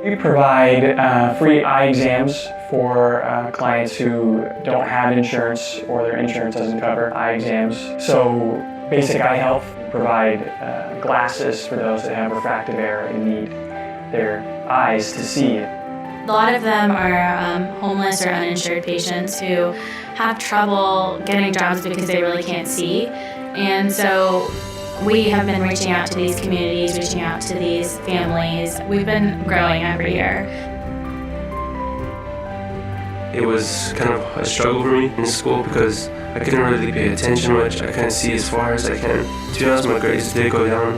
We provide free eye exams for clients who don't have insurance or their insurance doesn't cover eye exams. So basic eye health, provide glasses for those that have refractive error and need their eyes to see. A lot of them are homeless or uninsured patients who have trouble getting jobs because they really can't see. And so we have been reaching out to these communities, reaching out to these families. We've been growing every year. It was kind of a struggle for me in school because I couldn't really pay attention much. I couldn't see as far as I can. To be honest, my grades did go down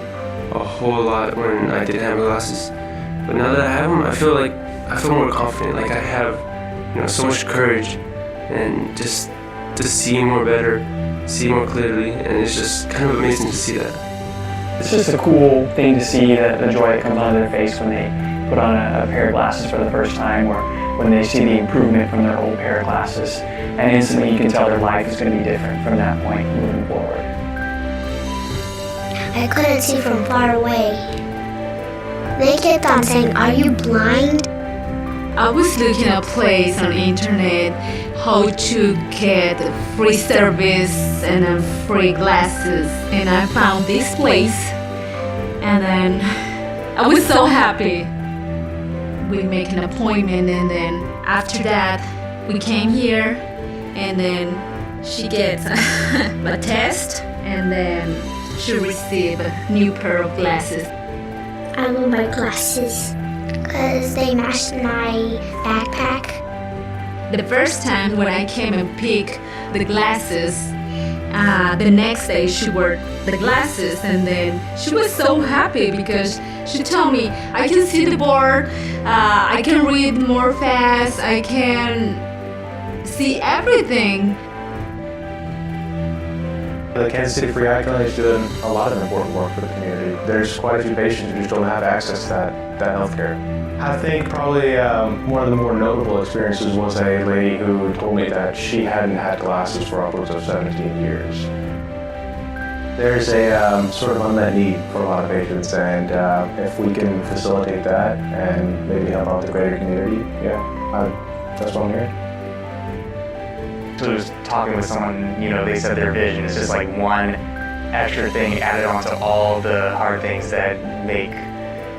a whole lot when I didn't have my glasses. But now that I have them, I feel more confident. Like I have, so much courage, and just to see more better, see more clearly, and it's just kind of amazing to see that. It's just a cool thing to see the joy that comes onto their face when they put on a pair of glasses for the first time, or when they see the improvement from their old pair of glasses. And instantly you can tell their life is going to be different from that point moving forward. I couldn't see from far away. They kept on saying, "Are you blind?" I was looking at a place on the internet how to get free service and free glasses, and I found this place, and then I was so happy. We make an appointment, and then after that we came here, and then she gets a test, and then she received a new pair of glasses. I love my glasses because they match my backpack. The first time when I came and picked the glasses, the next day she wore the glasses, and then she was so happy because she told me, I can see the board, I can read more fast, I can see everything. The Kansas City Free Eye Clinic is doing a lot of important work for the community. There's quite a few patients who just don't have access to that health care. I think probably one of the more notable experiences was a lady who told me that she hadn't had glasses for upwards of 17 years. There's a sort of unmet need for a lot of patients, and if we can facilitate that and maybe help out the greater community, that's what I'm hearing. So just talking with someone, they said their vision is just like one extra thing added onto all the hard things that make,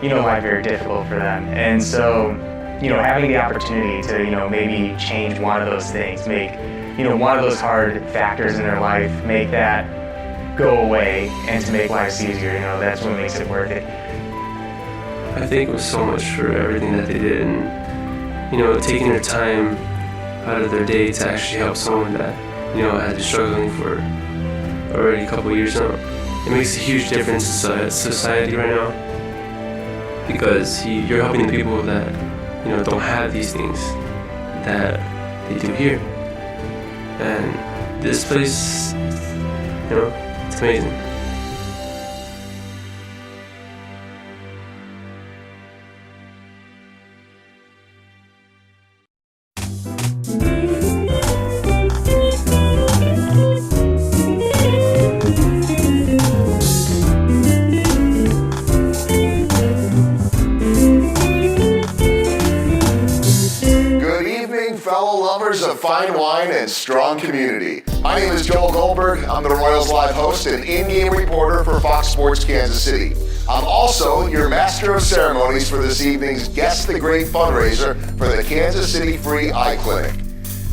life very difficult for them. And so, having the opportunity to, maybe change one of those things, make, one of those hard factors in their life, make that go away and to make lives easier, that's what makes it worth it. I think it was so much for everything that they did, and, taking their time out of their day to actually help someone that, had been struggling for already a couple of years now. It makes a huge difference in society right now, because you're helping the people that, don't have these things that they do here. And this place, it's amazing. Of fine wine and strong community. My name is Joel Goldberg. I'm the Royals Live host and in-game reporter for Fox Sports Kansas City. I'm also your master of ceremonies for this evening's Guess the Grape fundraiser for the Kansas City Free Eye Clinic.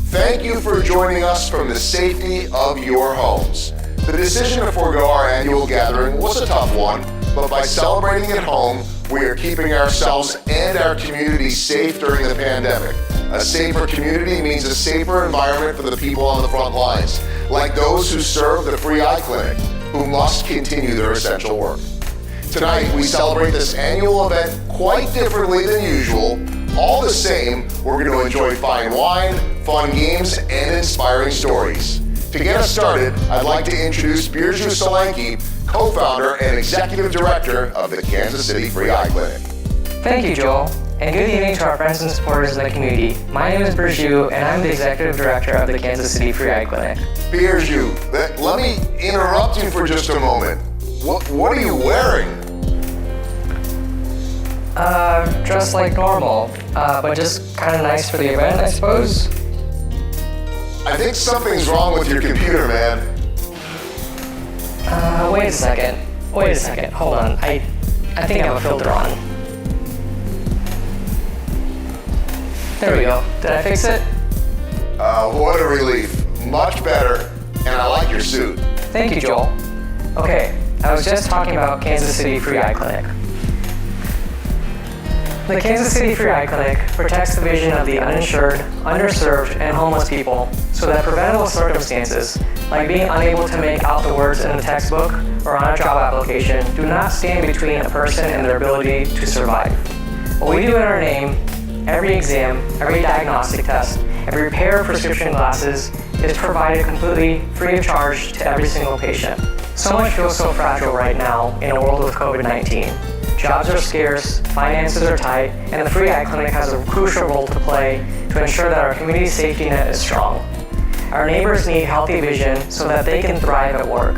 Thank you for joining us from the safety of your homes. The decision to forego our annual gathering was a tough one, but by celebrating at home, we are keeping ourselves and our community safe during the pandemic. A safer community means a safer environment for the people on the front lines, like those who serve the Free Eye Clinic, who must continue their essential work. Tonight, we celebrate this annual event quite differently than usual. All the same, we're going to enjoy fine wine, fun games, and inspiring stories. To get us started, I'd like to introduce Birju Solanki, co-founder and executive director of the Kansas City Free Eye Clinic. Thank you, Joel. And good evening to our friends and supporters in the community. My name is Birju, and I'm the Executive Director of the Kansas City Free Eye Clinic. Birju, let me interrupt you for just a moment. What are you wearing? Dressed like normal, but just kind of nice for the event, I suppose. I think something's wrong with your computer, man. Wait a second. Hold on. I think I have a filter on. There we go. Did I fix it? What a relief. Much better, and I like your suit. Thank you, Joel. Okay, I was just talking about Kansas City Free Eye Clinic. The Kansas City Free Eye Clinic protects the vision of the uninsured, underserved, and homeless people so that preventable circumstances, like being unable to make out the words in a textbook or on a job application, do not stand between a person and their ability to survive. What we do in our name, every exam, every diagnostic test, every pair of prescription glasses is provided completely free of charge to every single patient. So much feels so fragile right now in a world with COVID-19. Jobs are scarce, finances are tight, and the Free Eye Clinic has a crucial role to play to ensure that our community safety net is strong. Our neighbors need healthy vision so that they can thrive at work.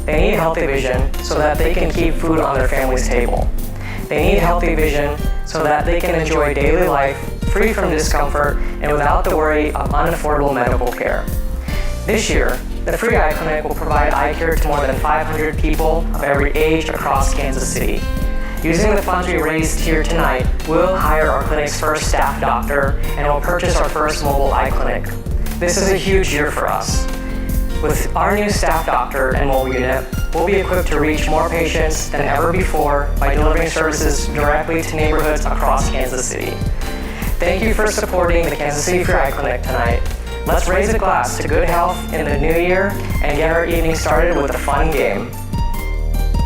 They need healthy vision so that they can keep food on their family's table. They need healthy vision so that they can enjoy daily life free from discomfort and without the worry of unaffordable medical care. This year, the Free Eye Clinic will provide eye care to more than 500 people of every age across Kansas City. Using the funds we raised here tonight, we'll hire our clinic's first staff doctor and we'll purchase our first mobile eye clinic. This is a huge year for us. With our new staff doctor and mobile unit, we'll be equipped to reach more patients than ever before by delivering services directly to neighborhoods across Kansas City. Thank you for supporting the Kansas City Free Eye Clinic tonight. Let's raise a glass to good health in the new year and get our evening started with a fun game.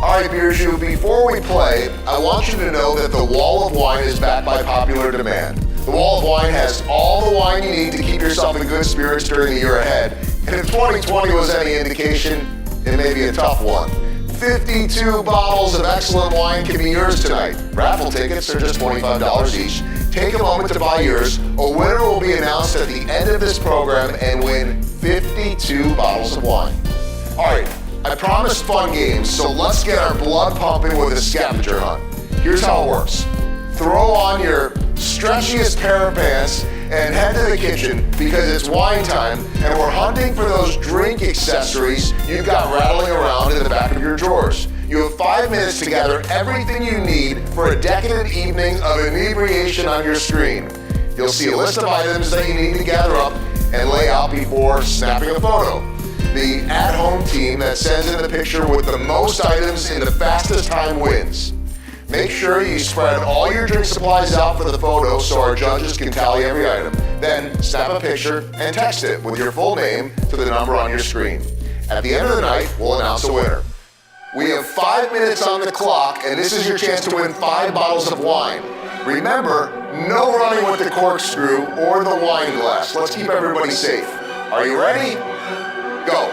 All right, Birju, before we play, I want you to know that the Wall of Wine is backed by popular demand. The Wall of Wine has all the wine you need to keep yourself in good spirits during the year ahead. And if 2020 was any indication, it may be a tough one. 52 bottles of excellent wine can be yours tonight. Raffle tickets are just $25 each. Take a moment to buy yours. A winner will be announced at the end of this program and win 52 bottles of wine. All right. I promised fun games, so let's get our blood pumping with a scavenger hunt. Here's how it works. Throw on your stretchiest pair of pants and head to the kitchen because it's wine time and we're hunting for those drink accessories you've got rattling around in the back of your drawers. You have 5 minutes to gather everything you need for a decadent evening of inebriation on your screen. You'll see a list of items that you need to gather up and lay out before snapping a photo. The at-home team that sends in the picture with the most items in the fastest time wins. Make sure you spread all your drink supplies out for the photo so our judges can tally every item. Then snap a picture and text it with your full name to the number on your screen. At the end of the night, we'll announce a winner. We have 5 minutes on the clock, and this is your chance to win 5 bottles of wine. Remember, no running with the corkscrew or the wine glass. Let's keep everybody safe. Are you ready? Go.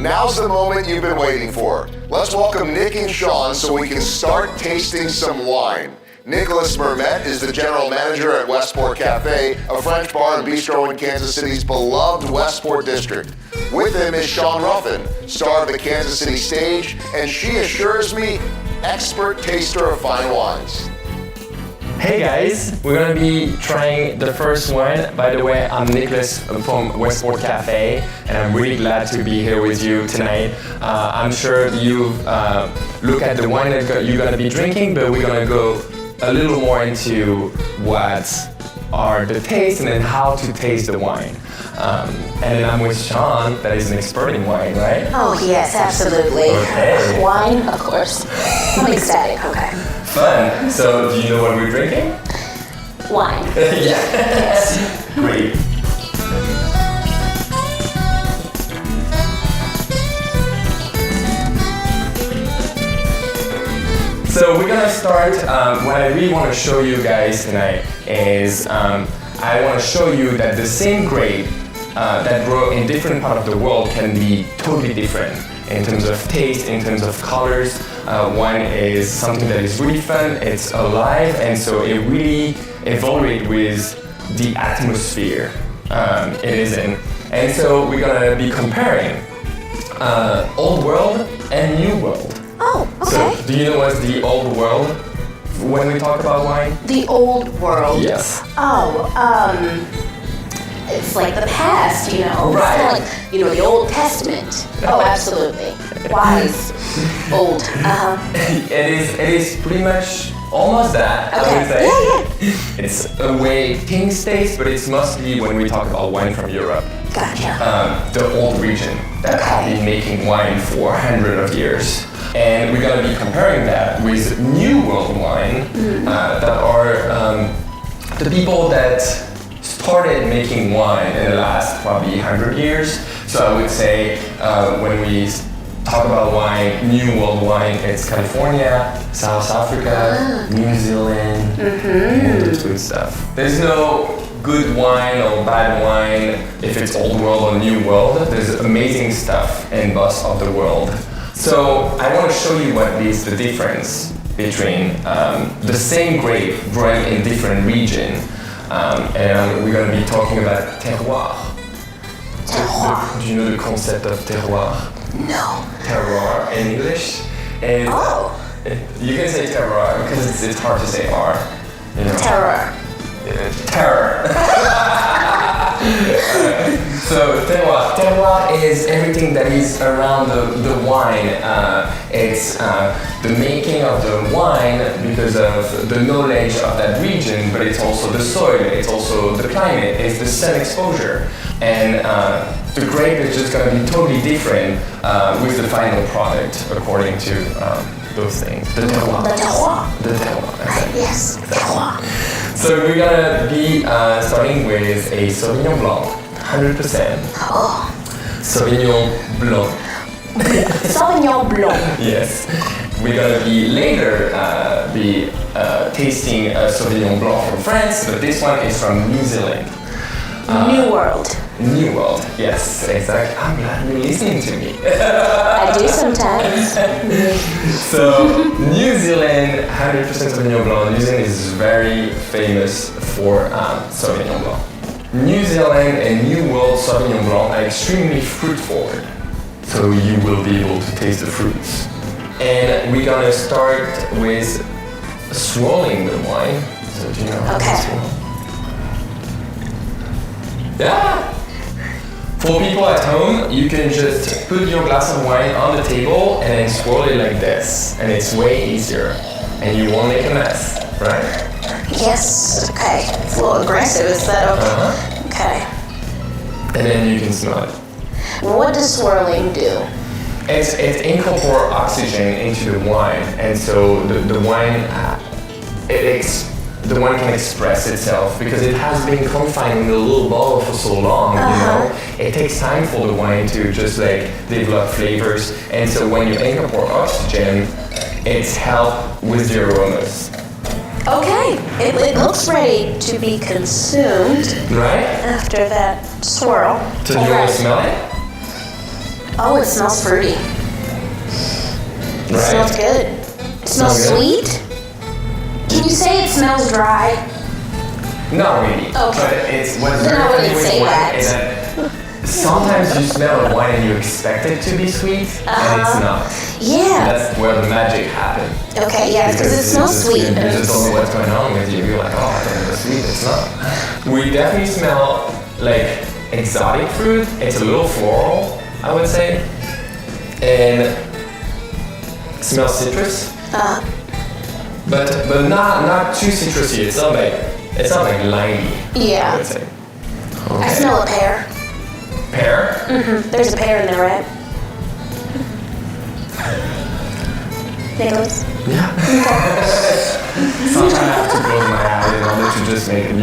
Now's the moment you've been waiting for. Let's welcome Nick and Sean so we can start tasting some wine. Nicholas Mermet is the general manager at Westport Cafe, a French bar and bistro in Kansas City's beloved Westport district. With him is Sean Ruffin, star of the Kansas City stage, and she assures me, expert taster of fine wines. Hey guys, we're gonna be trying the first wine. By the way, I'm Nicholas from Westport Cafe, and I'm really glad to be here with you tonight. I'm sure you've looked at the wine that you're gonna be drinking, but we're gonna go a little more into what are the tastes and then how to taste the wine. And then I'm with Sean, that is an expert in wine, right? Oh yes, absolutely. Okay. Wine, of course. I'm ecstatic, okay. Fun. So do you know what we're drinking? Wine. Yes. Great. So we're gonna start, what I really want to show you guys tonight is I want to show you that the same grape that grow in different parts of the world can be totally different in terms of taste, in terms of colors. Wine is something that is really fun, it's alive, and so it really evaluates with the atmosphere it is in. And so we're gonna be comparing old world and new world. Oh, okay. So, do you know what's the old world when we talk about wine? The old world? Yes. Oh, it's like the past, you know? Right. It's like, the Old Testament. Oh, absolutely. Wise. Old. It is pretty much almost that, Okay. I would say. Yeah. It's a way things taste, but it's mostly when we talk about wine from Europe. Gotcha. The old region that have been making wine for hundreds of years. And we're gonna be comparing that with New World wine that are the people that started making wine in the last probably 100 years. So I would say when we talk about wine, New World wine, it's California, South Africa, New Zealand, and those good stuff. There's no good wine or bad wine if it's old world or new world. There's amazing stuff in both of the world. So I want to show you what is the difference between the same grape grown in different region, and we're going to be talking about terroir. Terroir. Do you know the concept of terroir? No. Terroir in English. And you can say terroir because it's hard to say R. You know? Terror. Terror. So terroir is everything that is around the wine. It's the making of the wine because of the knowledge of that region, but it's also the soil, it's also the climate, it's the sun exposure. And the grape is just going to be totally different with the final product according to those things. The terroir. The terroir. The terroir. Exactly. Yes, terroir. So we're gonna be starting with a Sauvignon Blanc, 100%. Oh. Sauvignon Blanc. Sauvignon Blanc. Yes. We're gonna be later be tasting a Sauvignon Blanc from France, but this one is from New Zealand. New World. New World, yes, exactly. I'm glad you're listening to me. I do sometimes. So, New Zealand, 100% Sauvignon Blanc. New Zealand is very famous for Sauvignon Blanc. New Zealand and New World Sauvignon Blanc are extremely fruit forward. So you will be able to taste the fruits. And we're gonna start with swirling the wine. So do you know how to swirl? Yeah! For people at home, you can just put your glass of wine on the table and then swirl it like this. And it's way easier. And you won't make a mess, right? Yes, okay. It's a little aggressive, is that okay? Okay. And then you can smell it. What does swirling do? It incorporates oxygen into the wine. And so the wine, the wine can express itself because it has been confined in a little bottle for so long, you know? It takes time for the wine to just like develop flavors. And so when you incorporate oxygen, it's help with the aromas. Okay, it looks ready to be consumed. Right? After that swirl. So do you want to smell it? Oh, it smells fruity. It Right. smells good. It smells Smell good? sweet. Can you say it smells dry? Not really. Okay. But it's what's Then I very wouldn't funny with say wine that. is that sometimes you smell a wine and you expect it to be sweet, and it's not. Yeah. That's where the magic happens. Okay, yeah, because it smells sweet. You just don't know what's going on with you. You're like, oh, I thought it was sweet. It's not. We definitely smell like exotic fruit. It's a little floral, I would say, and it smells citrus. But not too citrusy. It's not like limey. Yeah. I would say. I smell a pear. Pear. There's a pear in there, right? Nicholas? Sometimes I have to close my eyes in order to just make to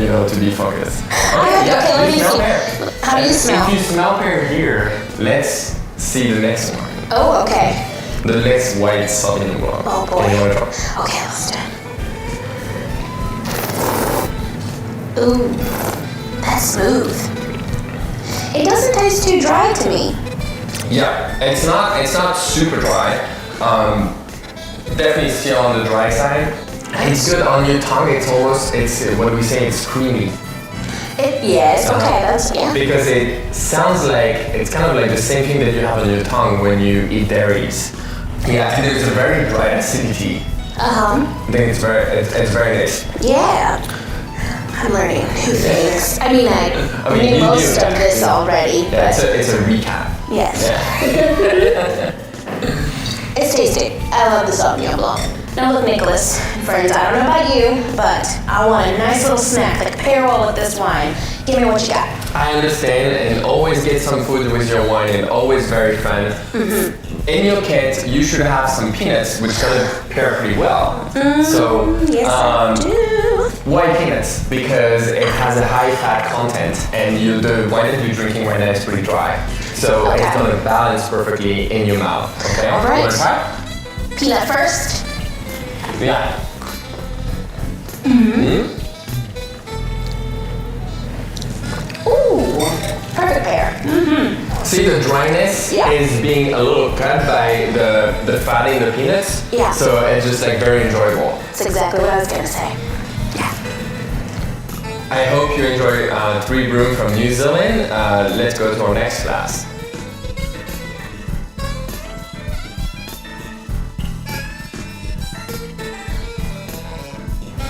be focused. Okay, let me smell see. pear. How do you smell? If you smell pear here, let's see the next one. Oh, okay. The next white Sauvignon Blanc. Oh, boy. And you wanna try? Okay, let's do it. Ooh, that's smooth. It doesn't taste too dry to me. Yeah, it's not super dry. Definitely still on the dry side. It's good on your tongue. It's what we say. It's creamy. Yes, okay, that's, yeah. Because it sounds like it's kind of like the same thing that you have on your tongue when you eat dairies. Yeah, and there's a very dry acidity. I think it's very nice. Yeah. I'm learning new things. I mean, I mean, knew you most do. of this already, Yeah, but it's a recap. yes. Yeah. It's tasty. I love the Sauvignon Blanc. Now look, Nicholas, friends, I don't know about you, but I want a nice little snack, like a pair well with this wine. Give me what you got. I understand, and always get some food with your wine, and always very fun. In your kit, you should have some peanuts, which gonna pair pretty well. So, Yes, I do. why peanuts? Because it has a high fat content, and the wine that you're drinking right now is pretty dry. So Okay. it's gonna balance perfectly in your mouth. Okay. All right. Wanna try? Peanut first. Yeah. Ooh, perfect pair. See, the dryness Yeah. is being a little cut by the fat in the peanuts. Yeah. So it's just like very enjoyable. That's exactly what I was gonna say. I hope you enjoy 3 Broom from New Zealand. Let's go to our next class.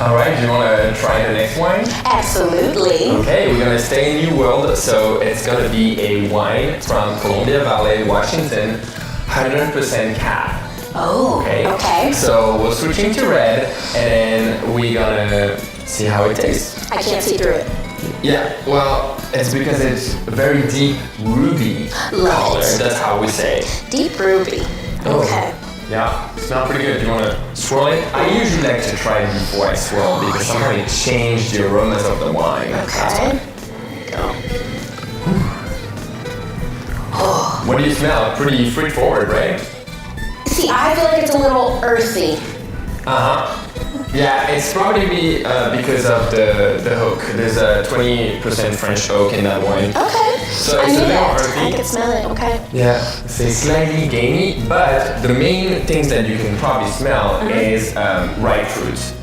Alright, do you want to try the next wine? Absolutely. Okay, we're gonna stay in New World, so it's gonna be a wine from Columbia Valley, Washington, 100% cab. Oh, okay. So we're switching to red, and then we're gonna see how it tastes. I can't see through it. Yeah, well, it's because it's very deep ruby Love color. it. That's how we say it. Deep ruby. Oh. Okay. Yeah, smells pretty good. Do you want to swirl it? I usually like to try it before I swirl because sometimes it changes the aromas of the wine. Okay. What do you smell? Pretty straightforward, right? See, I feel like it's a little earthy. Yeah, it's probably because of the oak. There's a 20% French oak in that wine. Okay. So I it's knew a little that. earthy. I could smell it. Okay. Yeah, so it's slightly gamey, but the main things that you can probably smell is ripe fruits.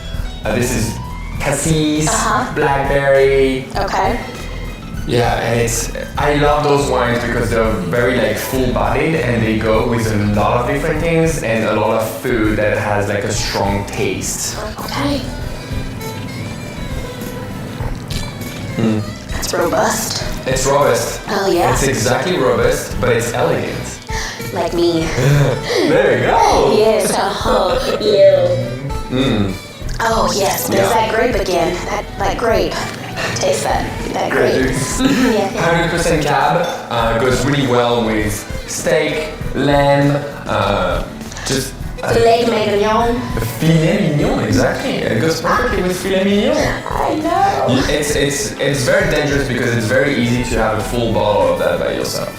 This is cassis, blackberry. Okay. Yeah, and I love those wines because they're very like full-bodied and they go with a lot of different things and a lot of food that has like a strong taste. Okay. It's robust. It's robust. Oh, yeah. It's exactly robust, but it's elegant. Like me. There you go. Yes. Yeah. Oh, yes. There's Yeah. that grape again. That grape. Taste that grape. Yeah. 100% cab goes really well with steak, lamb, just Filet mignon. filet mignon. Exactly, it goes perfectly with filet mignon. I know. It's very dangerous because it's very easy to have a full bottle of that by yourself.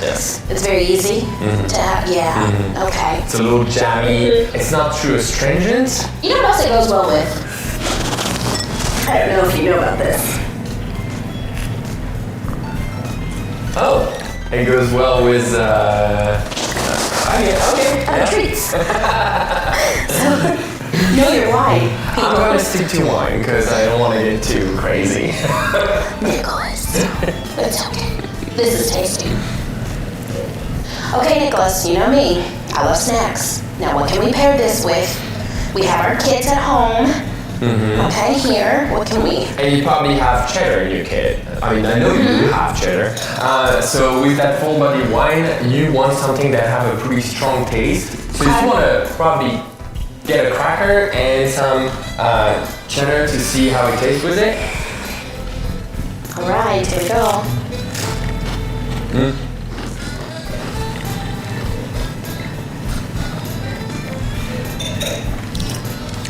Yes. It's very easy to have. Yeah. Okay. It's a little jammy. It's not too astringent. You know what else it goes well with? I don't know if you know about this. Oh, It goes well with. Okay. Treats. Know your wine. I'm gonna stick to wine because I don't want to get too crazy. Nicholas, it's okay. This is tasty. Okay, Nicholas, you know me. I love snacks. Now, what can we pair this with? We have our kids at home. Okay, here. What can we? And you probably have cheddar in your kit. I mean, I know you do have cheddar. So with that full body wine, you want something that have a pretty strong taste. So you just want to probably get a cracker and some cheddar to see how it tastes with it. All right, here we go.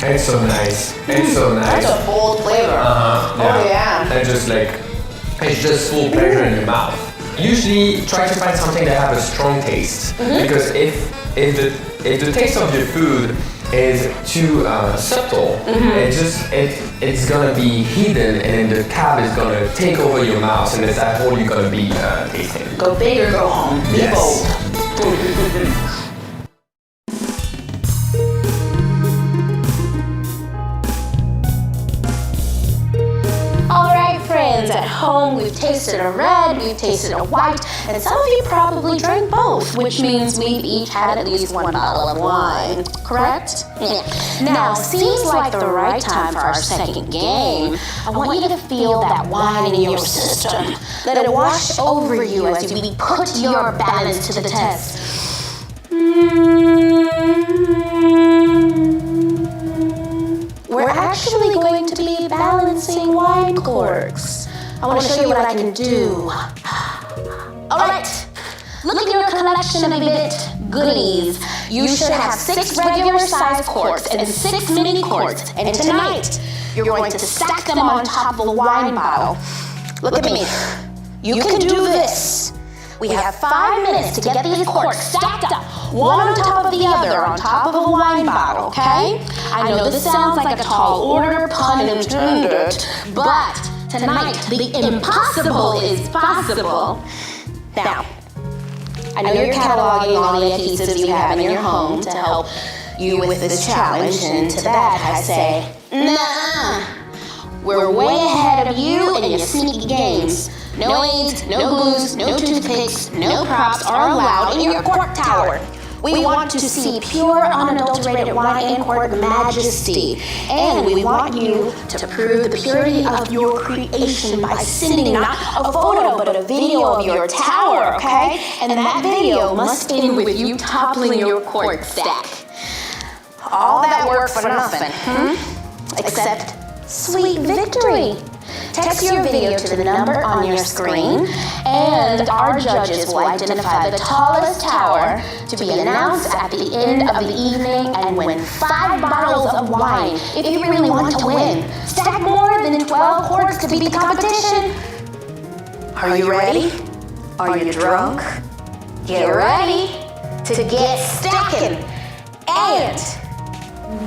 It's so nice. It's so nice. That's a bold flavor. Yeah. Oh yeah. And just like, it's just full pleasure in your mouth. Usually try to find something that have a strong taste. Because if the taste of your food is too subtle, it's gonna be hidden, and then the cab is gonna take over your mouth, and it's that whole you're gonna be tasting. Go big or go home. Be bold. At home, we've tasted a red, we've tasted a white, and some of you probably drank both, which means we've each had at least one bottle of wine, correct? Yeah. Now, seems like the right time for our second game. I want you to feel that wine in your system. Let it wash over you as we put your balance to the test. We're actually going to be balancing wine corks. I want to show you what I can do. All right, look at your collection of event goodies. You should have 6 regular size corks and 6 mini corks. And tonight, you're going to stack them on top of the wine bottle. Look at me. You can do this. We have 5 minutes to get these corks stacked up, one on top of the other, on top of a wine bottle, okay? I know this sounds like a tall order, pun intended, but tonight, the impossible is possible. Now, I know you're cataloging all the adhesives you have in your home to help you with this challenge, and to that I say, nah. We're way ahead of you and your sneaky games. No aids, no glues, no toothpicks, no props are allowed in your cork tower. We want to see pure, unadulterated wine and cork majesty. And we want you to prove the purity of your creation by sending not a photo, but a video of your tower, okay? And that video must end with you toppling your cork stack. All that work for nothing, Except sweet victory. Text your video to the number on your screen, and our judges will identify the tallest tower to be announced at the end of the evening and win 5 bottles of wine if you really want to win. Stack more than 12 corks to beat the competition. Are you ready? Are you drunk? Get ready to get stacking and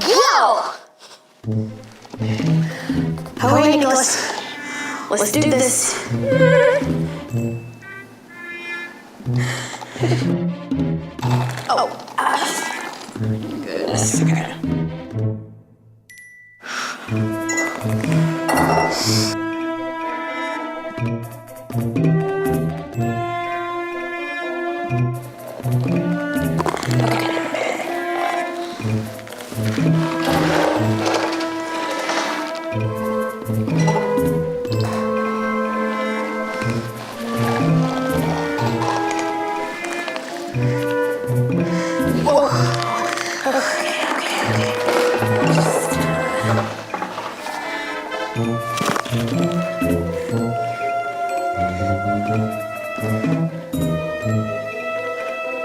go! Hurry, Nicholas. Let's do this. Goodness. Okay.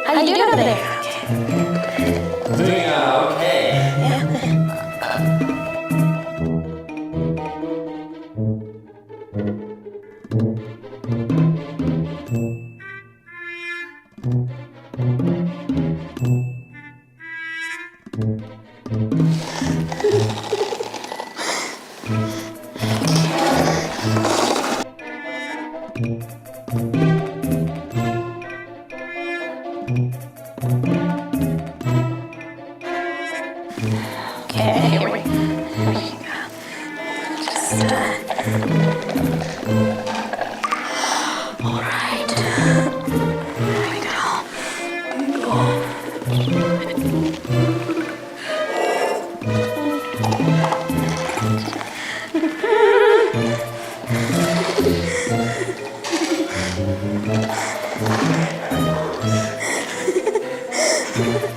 How you doing over there? Doing okay.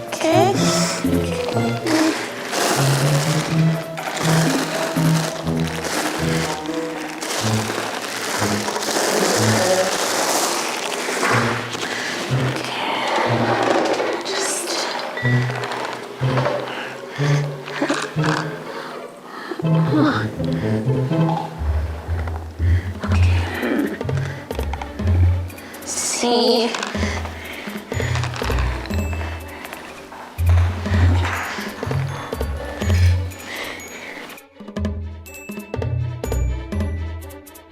Okay. See.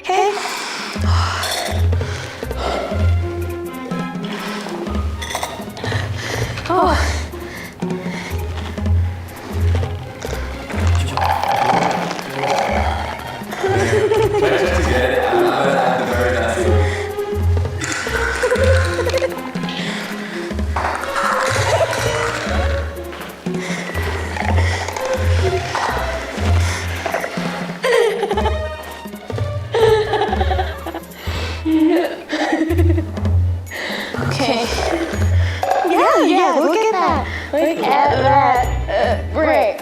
Okay. Oh. Just to get it, I'm gonna have the very last one. Okay. Yeah, look at that. Look at that. Great.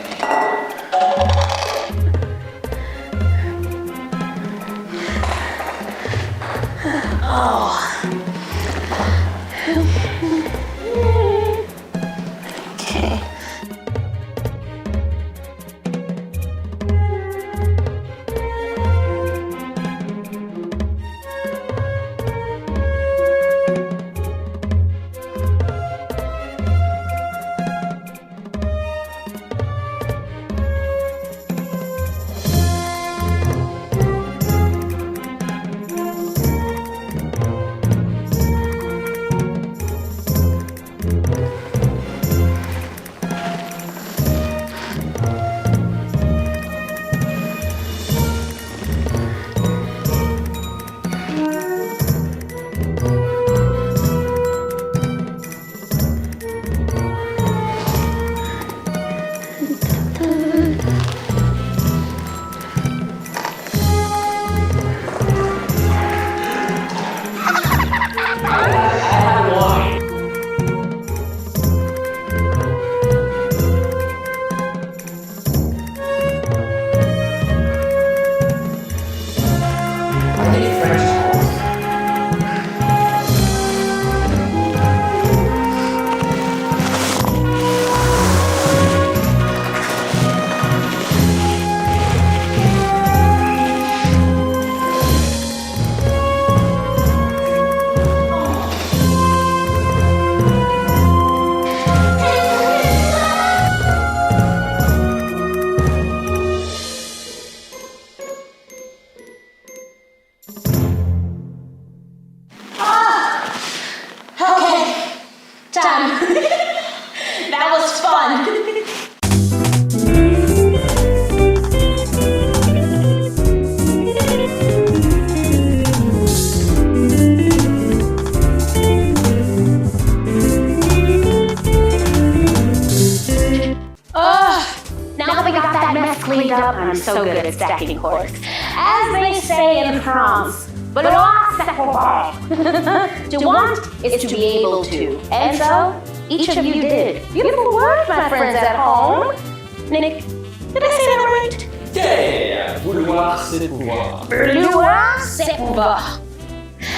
Okay. That was fun. Now we got that mess cleaned up, I'm so good at stacking corks. As they say in France, vouloir c'est pouvoir. To want is to be able to. And so, each of you did. Beautiful work, my friends at home. Nick, did I say that right? Yeah, vouloir c'est pouvoir. Vouloir c'est pouvoir.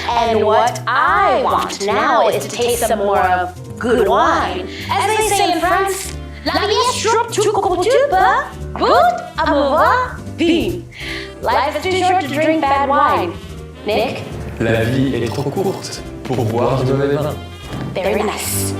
And what I want now is to taste some more of good wine. As they say in France, la vie est trop tube, good à mauvais vin. Life is too short to drink bad wine. Nick? La vie est trop courte pour boire du mauvais vin. Very nice.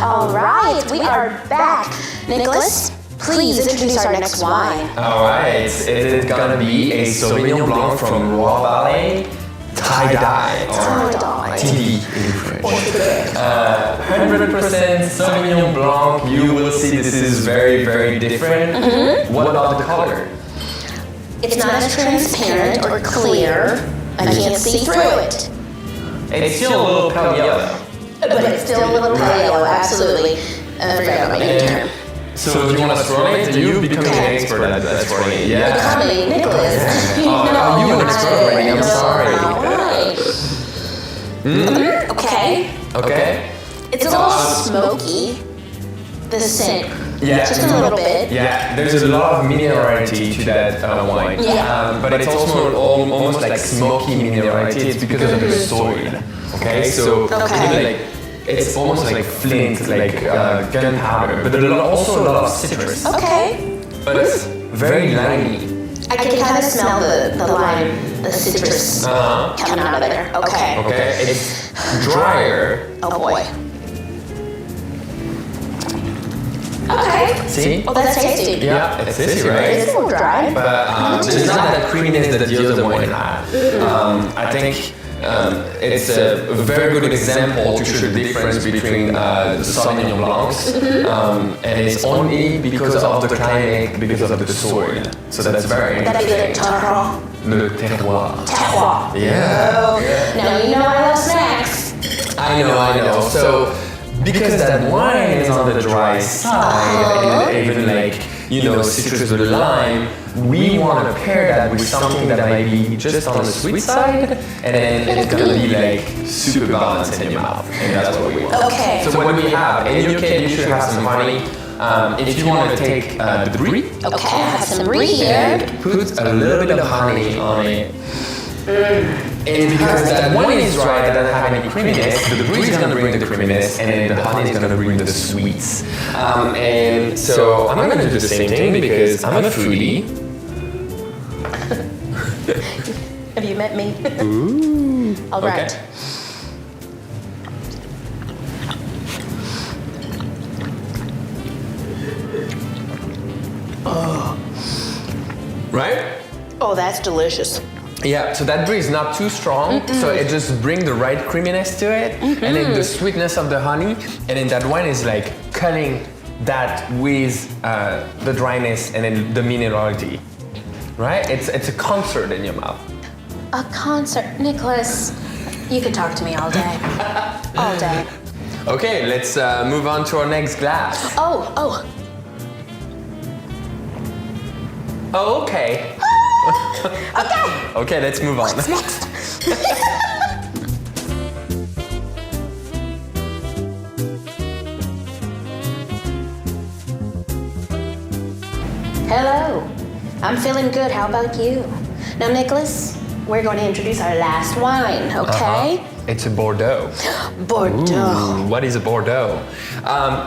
All right, we are back. Nicholas, please introduce our next wine. Alright, it is gonna be a Sauvignon Blanc from Loire Valley, tie-dye, or TD in French. 100% Sauvignon Blanc, you will see this is very, very different. Mm-hmm. What about the color? It's not as transparent or clear. I can't see through it. It's still a little pale yellow. But it's still a little pale yellow, absolutely. I forgot about my term. So do you want to swirl it? You're becoming an expert at swirling it. Yeah. Becoming Nicholas. Oh, you're an expert already. I'm sorry. Alright. Okay. Okay. It's a little smoky, the scent. Yeah. Just a little bit. Yeah, there's a lot of minerality to that wine. Yeah. But it's also almost like smoky minerality. It's because of the soil. Okay, so it's almost like flint, like gunpowder. But there's also a lot of citrus. Okay. But it's very limey. I can kind of smell the lime, the citrus coming out of there. Okay. Okay, it's drier. Oh boy. Okay. See? Well, that's tasty. Yeah, it's tasty, right? It's a little dry. But it's not that creaminess that the other wine had. I think it's a very good example to show the difference between the Sauvignon Blancs, and it's only because of the climate, because of the soil. So that's very That'd be interesting. the Le terroir. terroir. Yeah. Now you know I love snacks. I know. So because that wine is on the dry side, and even like, citrus or lime, we want to pair that with something that might be just on the sweet side, and then it's gonna be like super balanced in your mouth, and that's what we want. Okay. So what we have, in your case, you should have some honey. If you want to take the brie, Okay, I have some brie here. put a little bit of honey on it. And because that wine is dry, that doesn't have any creaminess, the brie is going to bring the creaminess, and then the honey is going to bring the sweets. And so I'm going to do the same thing because I'm a foodie. Have you met me? Ooh. All right. Okay. Right? Oh, that's delicious. Yeah, so that brie is not too strong, so it just brings the right creaminess to it, and then the sweetness of the honey, and then that wine is like cutting that with the dryness and then the minerality, right? It's a concert in your mouth. A concert. Nicholas, you could talk to me all day. All day. Okay, let's move on to our next glass. Oh. Oh, okay. Okay. Okay, let's move on. What's next? Hello. I'm feeling good. How about you? Now, Nicholas, we're going to introduce our last wine, okay? It's a Bordeaux. Bordeaux. Ooh, what is a Bordeaux?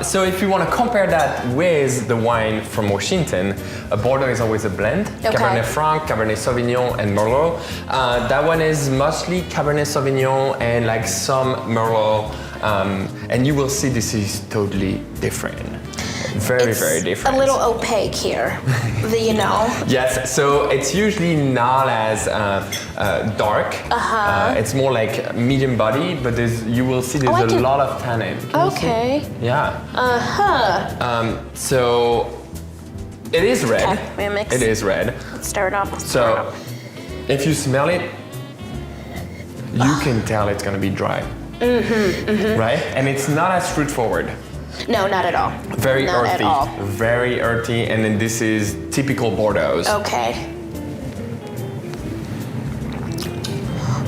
So if you want to compare that with the wine from Washington, a Bordeaux is always a blend. Okay. Cabernet Franc, Cabernet Sauvignon, and Merlot. That one is mostly Cabernet Sauvignon and like some Merlot. And you will see this is totally different. Very, very different. A little opaque here, Yes, so it's usually not as dark. It's more like medium body, but you will see there's a lot of tannin. Can you see? Okay. Yeah. So it is red. Okay, we mix. It is red. Let's start off. So if you smell it, you can tell it's gonna be dry. Right? And it's not as fruit forward. No, not at all. Very not earthy. At all. Very earthy, and then this is typical Bordeaux. Okay.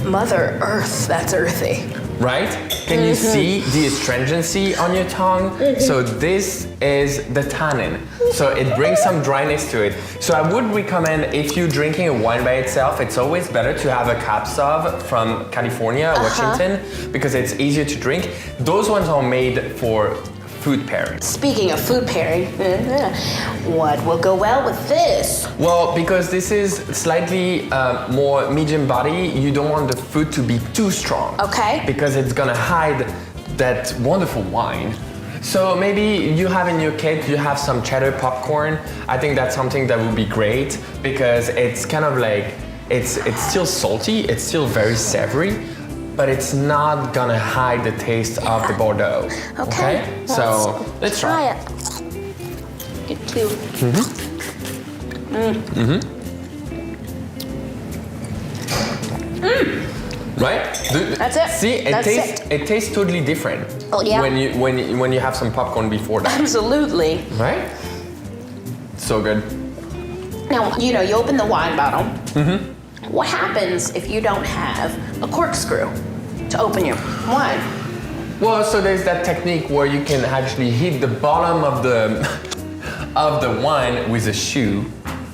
Mother Earth, that's earthy. Right? Can you see the astringency on your tongue? So this is the tannin. So it brings some dryness to it. So I would recommend, if you're drinking a wine by itself, it's always better to have a Cab Sauv from California, Washington, because it's easier to drink. Those ones are made for food pairing. Speaking of food pairing, what will go well with this? Well, because this is slightly more medium body, you don't want the food to be too strong. Okay. Because it's gonna hide that wonderful wine. So maybe you have in your kit, you have some cheddar popcorn. I think that's something that would be great because it's kind of like, it's still salty, it's still very savory, but it's not gonna hide the taste of the Bordeaux. Okay. So let's try it. Get two. Right? That's it. See, it tastes totally different. Oh yeah. When you have some popcorn before that. Absolutely. Right? So good. Now, you know, you open the wine bottle. What happens if you don't have a corkscrew to open your wine? Well, so there's that technique where you can actually hit the bottom of the wine with a shoe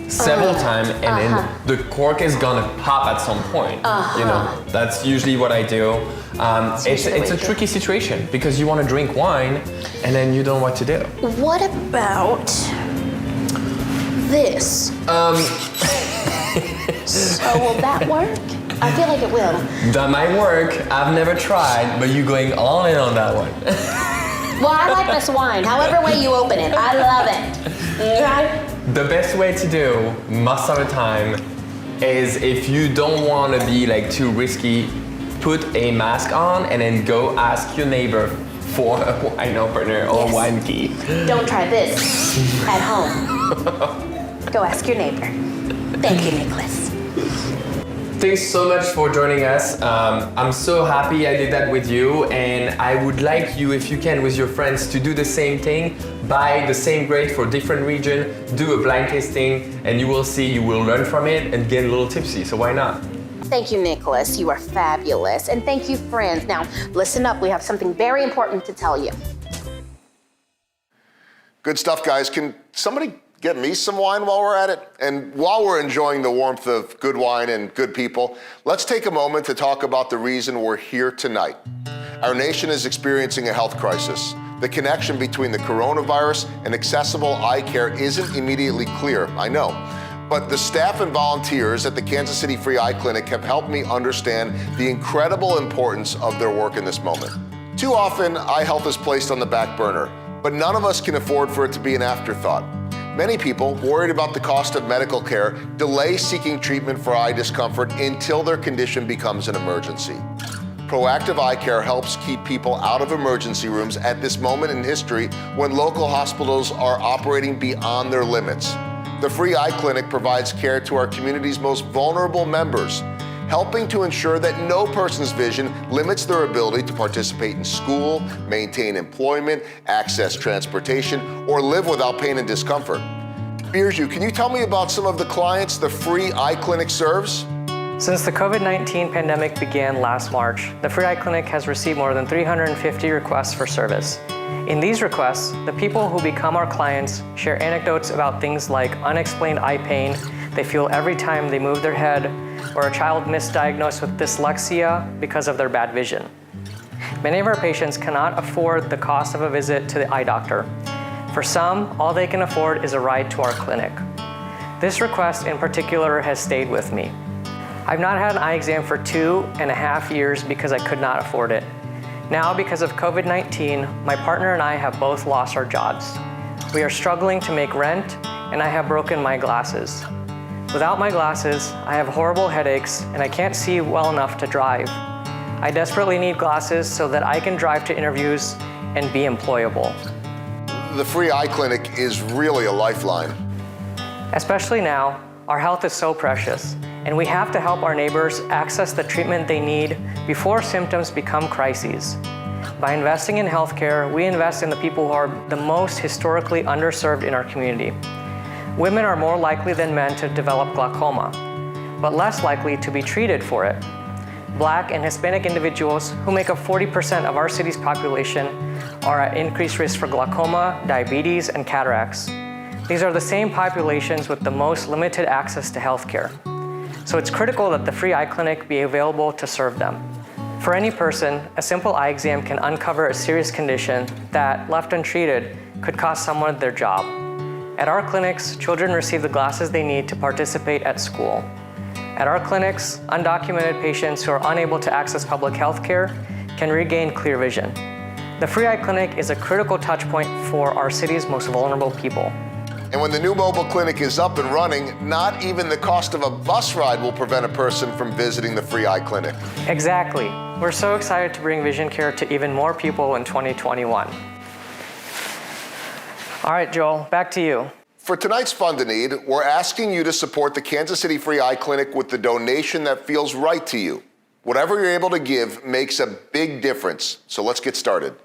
several times, and then the cork is gonna pop at some point. You know, that's usually what I do. It's a tricky situation because you want to drink wine and then you don't know what to do. What about this? So will that work? I feel like it will. That might work. I've never tried, but you're going all in on that one. Well, I like this wine. However way you open it, I love it. Okay? The best way to do most of the time is, if you don't want to be like too risky, put a mask on and then go ask your neighbor for a wine opener or wine key. Don't try this at home. Go ask your neighbor. Thank you, Nicholas. Thanks so much for joining us. I'm so happy I did that with you, and I would like you, if you can, with your friends, to do the same thing. Buy the same grape for different region, do a blind tasting, and you will see, you will learn from it and get a little tipsy, so why not? Thank you, Nicholas. You are fabulous. And thank you, friends. Now, listen up. We have something very important to tell you. Good stuff, guys. Can somebody get me some wine while we're at it? And while we're enjoying the warmth of good wine and good people, let's take a moment to talk about the reason we're here tonight. Our nation is experiencing a health crisis. The connection between the coronavirus and accessible eye care isn't immediately clear, I know. But the staff and volunteers at the Kansas City Free Eye Clinic have helped me understand the incredible importance of their work in this moment. Too often, eye health is placed on the back burner, but none of us can afford for it to be an afterthought. Many people, worried about the cost of medical care, delay seeking treatment for eye discomfort until their condition becomes an emergency. Proactive eye care helps keep people out of emergency rooms at this moment in history when local hospitals are operating beyond their limits. The Free Eye Clinic provides care to our community's most vulnerable members, helping to ensure that no person's vision limits their ability to participate in school, maintain employment, access transportation, or live without pain and discomfort. Birju, can you tell me about some of the clients the Free Eye Clinic serves? Since the COVID-19 pandemic began last March, the Free Eye Clinic has received more than 350 requests for service. In these requests, the people who become our clients share anecdotes about things like unexplained eye pain they feel every time they move their head, or a child misdiagnosed with dyslexia because of their bad vision. Many of our patients cannot afford the cost of a visit to the eye doctor. For some, all they can afford is a ride to our clinic. This request in particular has stayed with me. I've not had an eye exam for 2.5 years because I could not afford it. Now, because of COVID-19, my partner and I have both lost our jobs. We are struggling to make rent, and I have broken my glasses. Without my glasses, I have horrible headaches, and I can't see well enough to drive. I desperately need glasses so that I can drive to interviews and be employable. The Free Eye Clinic is really a lifeline. Especially now, our health is so precious, and we have to help our neighbors access the treatment they need before symptoms become crises. By investing in healthcare, we invest in the people who are the most historically underserved in our community. Women are more likely than men to develop glaucoma, but less likely to be treated for it. Black and Hispanic individuals, who make up 40% of our city's population, are at increased risk for glaucoma, diabetes, and cataracts. These are the same populations with the most limited access to healthcare. So it's critical that the Free Eye Clinic be available to serve them. For any person, a simple eye exam can uncover a serious condition that, left untreated, could cost someone their job. At our clinics, children receive the glasses they need to participate at school. At our clinics, undocumented patients who are unable to access public health care can regain clear vision. The Free Eye Clinic is a critical touch point for our city's most vulnerable people. And when the new mobile clinic is up and running, not even the cost of a bus ride will prevent a person from visiting the Free Eye Clinic. Exactly. We're so excited to bring vision care to even more people in 2021. All right, Joel, back to you. For tonight's Fund a Need, we're asking you to support the Kansas City Free Eye Clinic with the donation that feels right to you. Whatever you're able to give makes a big difference. So let's get started.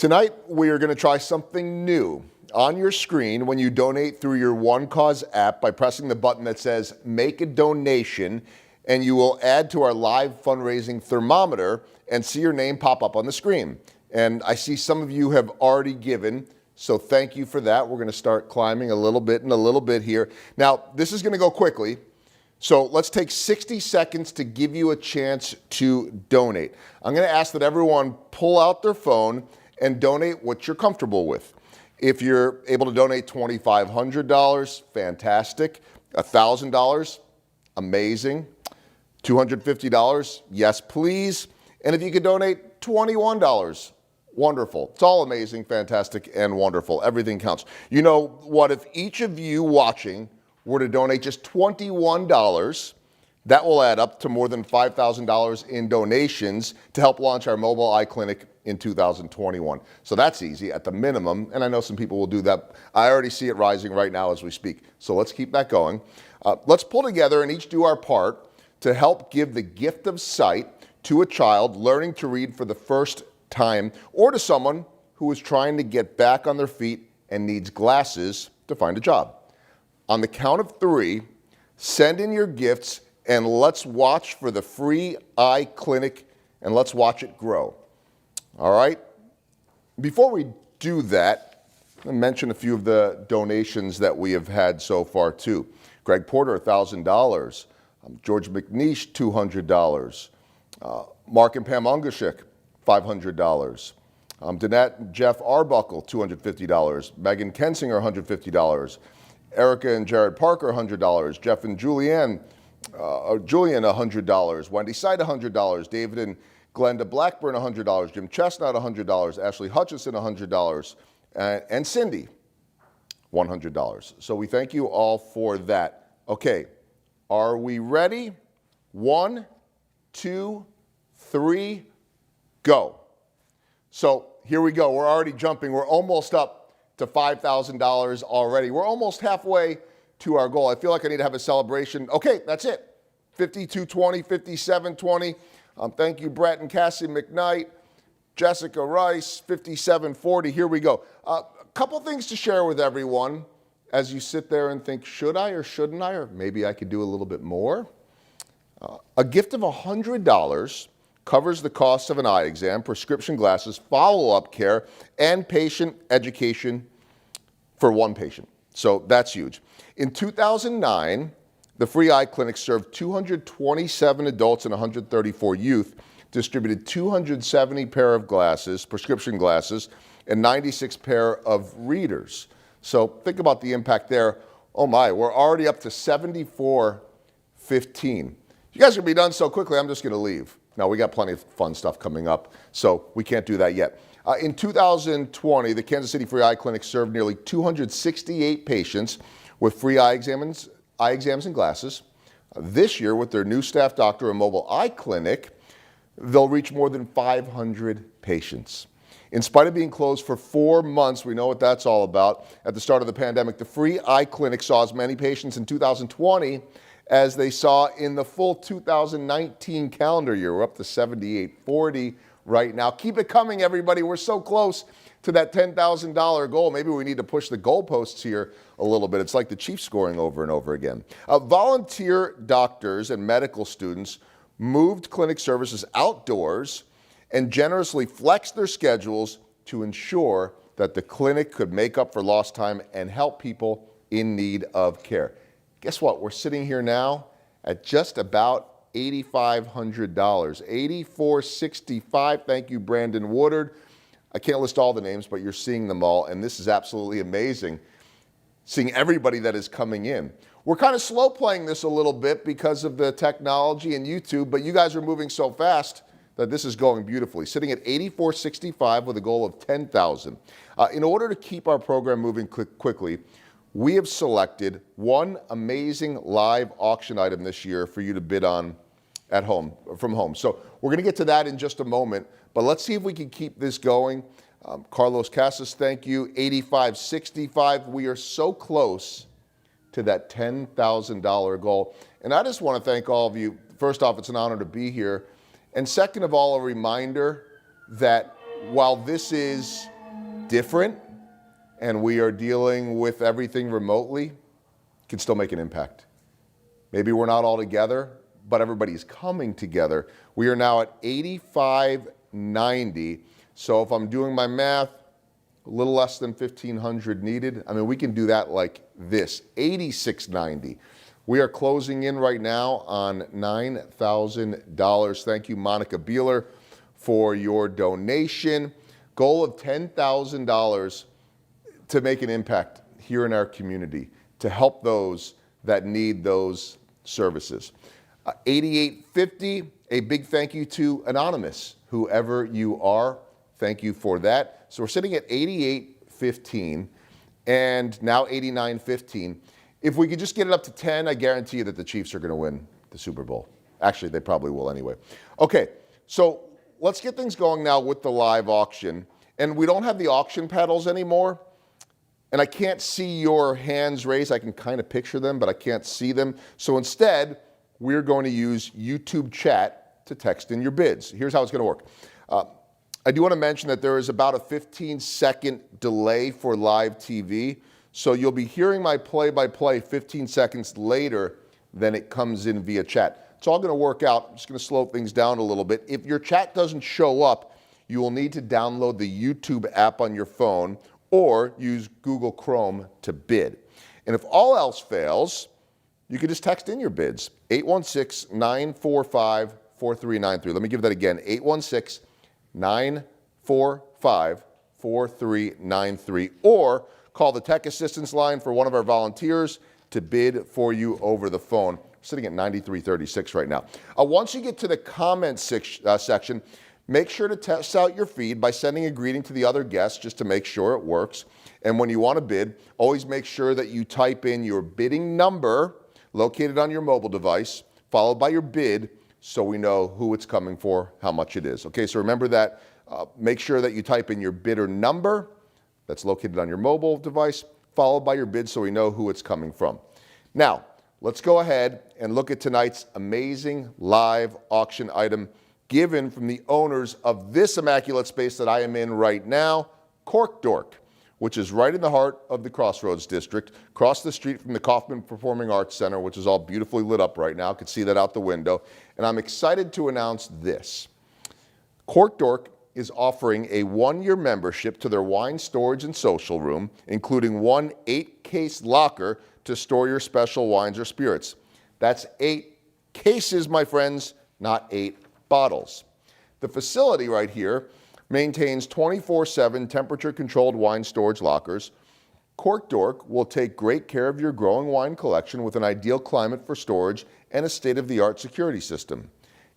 Tonight, we are going to try something new. On your screen, when you donate through your One Cause app by pressing the button that says Make a Donation, and you will add to our live fundraising thermometer and see your name pop up on the screen. And I see some of you have already given, so thank you for that. We're going to start climbing a little bit here. Now, this is going to go quickly, so let's take 60 seconds to give you a chance to donate. I'm going to ask that everyone pull out their phone and donate what you're comfortable with. If you're able to donate $2,500, fantastic. $1,000, amazing. $250, yes, please. And if you could donate $21, wonderful. It's all amazing, fantastic, and wonderful. Everything counts. You know what? If each of you watching were to donate just $21, that will add up to more than $5,000 in donations to help launch our mobile eye clinic in 2021. So that's easy at the minimum, and I know some people will do that. I already see it rising right now as we speak. So let's keep that going. Let's pull together and each do our part to help give the gift of sight to a child learning to read for the first time, or to someone who is trying to get back on their feet and needs glasses to find a job. On the count of 3, send in your gifts and let's watch for the free eye clinic and let's watch it grow. All right? Before we do that, I'll mention a few of the donations that we have had so far too. Greg Porter, $1,000. George McNeish, $200. Mark and Pam Ungashik, $500. Danette and Jeff Arbuckle, $250. Megan Kensinger, $150. Erica and Jared Parker, $100. Jeff and Julian, $100. Wendy Seid, $100. David and Glenda Blackburn, $100. Jim Chestnut, $100. Ashley Hutchison, $100. And Cindy, $100. So we thank you all for that. Okay, are we ready? 1, 2, 3, go. So here we go. We're already jumping. We're almost up to $5,000 already. We're almost halfway to our goal. I feel like I need to have a celebration. Okay, that's it. 5220, 5720. Thank you, Brett and Cassie McKnight. Jessica Rice, 5740. Here we go. A couple things to share with everyone as you sit there and think, should I or shouldn't I? Or maybe I could do a little bit more. A gift of $100 covers the cost of an eye exam, prescription glasses, follow-up care, and patient education for one patient. So that's huge. In 2009, the free eye clinic served 227 adults and 134 youth, distributed 270 pair of glasses, prescription glasses, and 96 pair of readers. So think about the impact there. Oh my, we're already up to 7415. You guys are going to be done so quickly, I'm just going to leave. No, we got plenty of fun stuff coming up, so we can't do that yet. In 2020, the Kansas City Free Eye Clinic served nearly 268 patients with free eye exams and glasses. This year, with their new staff doctor and mobile eye clinic, they'll reach more than 500 patients. In spite of being closed for 4 months, we know what that's all about. At the start of the pandemic, the free eye clinic saw as many patients in 2020 as they saw in the full 2019 calendar year. We're up to 7,840 right now. Keep it coming, everybody. We're so close to that $10,000 goal. Maybe we need to push the goalposts here a little bit. It's like the Chiefs scoring over and over again. Volunteer doctors and medical students moved clinic services outdoors and generously flexed their schedules to ensure that the clinic could make up for lost time and help people in need of care. Guess what? We're sitting here now at just about $8,500. $8,465. Thank you, Brandon Woodard. I can't list all the names, but you're seeing them all, and this is absolutely amazing, seeing everybody that is coming in. We're kind of slow playing this a little bit because of the technology and YouTube, but you guys are moving so fast that this is going beautifully. Sitting at $8,465 with a goal of $10,000. In order to keep our program moving quickly, we have selected one amazing live auction item this year for you to bid on at home, from home. So we're going to get to that in just a moment, but let's see if we can keep this going. Carlos Casas, thank you. $8,565. We are so close to that $10,000 goal. And I just want to thank all of you. First off, it's an honor to be here. And second of all, a reminder that while this is different and we are dealing with everything remotely, can still make an impact. Maybe we're not all together, but everybody's coming together. We are now at 8590. So if I'm doing my math, a little less than 1,500 needed. I mean, we can do that like this, 8690. We are closing in right now on $9,000. Thank you, Monica Beeler, for your donation. Goal of $10,000 to make an impact here in our community, to help those that need those services. 8850, a big thank you to Anonymous, whoever you are. Thank you for that. So we're sitting at 8815 and now 8915. If we could just get it up to 10, I guarantee you that the Chiefs are going to win the Super Bowl. Actually, they probably will anyway. Okay, so let's get things going now with the live auction. And we don't have the auction pedals anymore. And I can't see your hands raised. I can kind of picture them, but I can't see them. So instead, we're going to use YouTube chat to text in your bids. Here's how it's going to work. I do want to mention that there is about a 15-second delay for live TV. So you'll be hearing my play-by-play 15 seconds later than it comes in via chat. It's all going to work out. I'm just going to slow things down a little bit. If your chat doesn't show up, you will need to download the YouTube app on your phone or use Google Chrome to bid. And if all else fails, you can just text in your bids, 816-945-4393. Let me give that again, 816-945-4393, or call the tech assistance line for one of our volunteers to bid for you over the phone. We're sitting at 9336 right now. Once you get to the comments section, make sure to test out your feed by sending a greeting to the other guests just to make sure it works. And when you want to bid, always make sure that you type in your bidding number located on your mobile device, followed by your bid, so we know who it's coming for, how much it is. Okay, so remember that. Make sure that you type in your bidder number that's located on your mobile device, followed by your bid so we know who it's coming from. Now, let's go ahead and look at tonight's amazing live auction item given from the owners of this immaculate space that I am in right now, Cork Dork, which is right in the heart of the Crossroads District, across the street from the Kaufman Performing Arts Center, which is all beautifully lit up right now. You can see that out the window. And I'm excited to announce this. Cork Dork is offering a 1-year membership to their wine storage and social room, including one 8-case locker to store your special wines or spirits. That's 8 cases, my friends, not 8 bottles. The facility right here maintains 24/7 temperature-controlled wine storage lockers. Cork Dork will take great care of your growing wine collection with an ideal climate for storage and a state-of-the-art security system.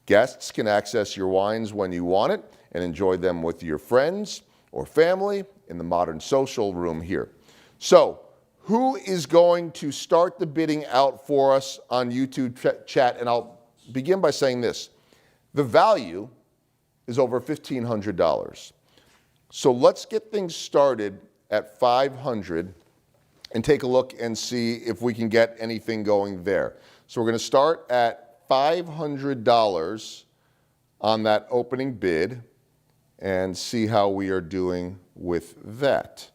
Guests can access your wines when you want it and enjoy them with your friends or family in the modern social room here. So, who is going to start the bidding out for us on YouTube chat? And I'll begin by saying this. The value is over $1,500. So let's get things started at $500 and take a look and see if we can get anything going there. So we're going to start at $500 on that opening bid and see how we are doing with that.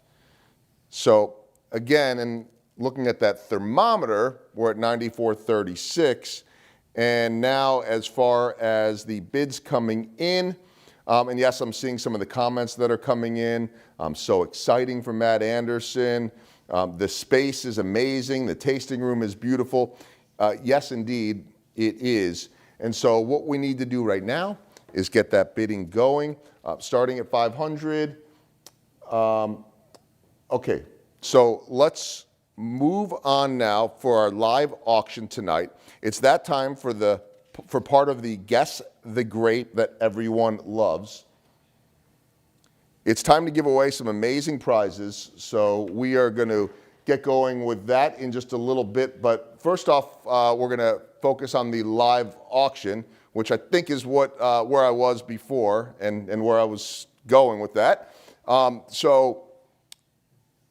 So again, and looking at that thermometer, we're at 94.36. And now as far as the bids coming in, and yes, I'm seeing some of the comments that are coming in. So exciting from Matt Anderson. The space is amazing. The tasting room is beautiful. Yes, indeed, it is. And so what we need to do right now is get that bidding going, starting at 500. Okay, so let's move on now for our live auction tonight. It's that time for part of the Guess the Grape that everyone loves. It's time to give away some amazing prizes, so we are going to get going with that in just a little bit. But first off, we're going to focus on the live auction, which I think is where I was before and where I was going with that. So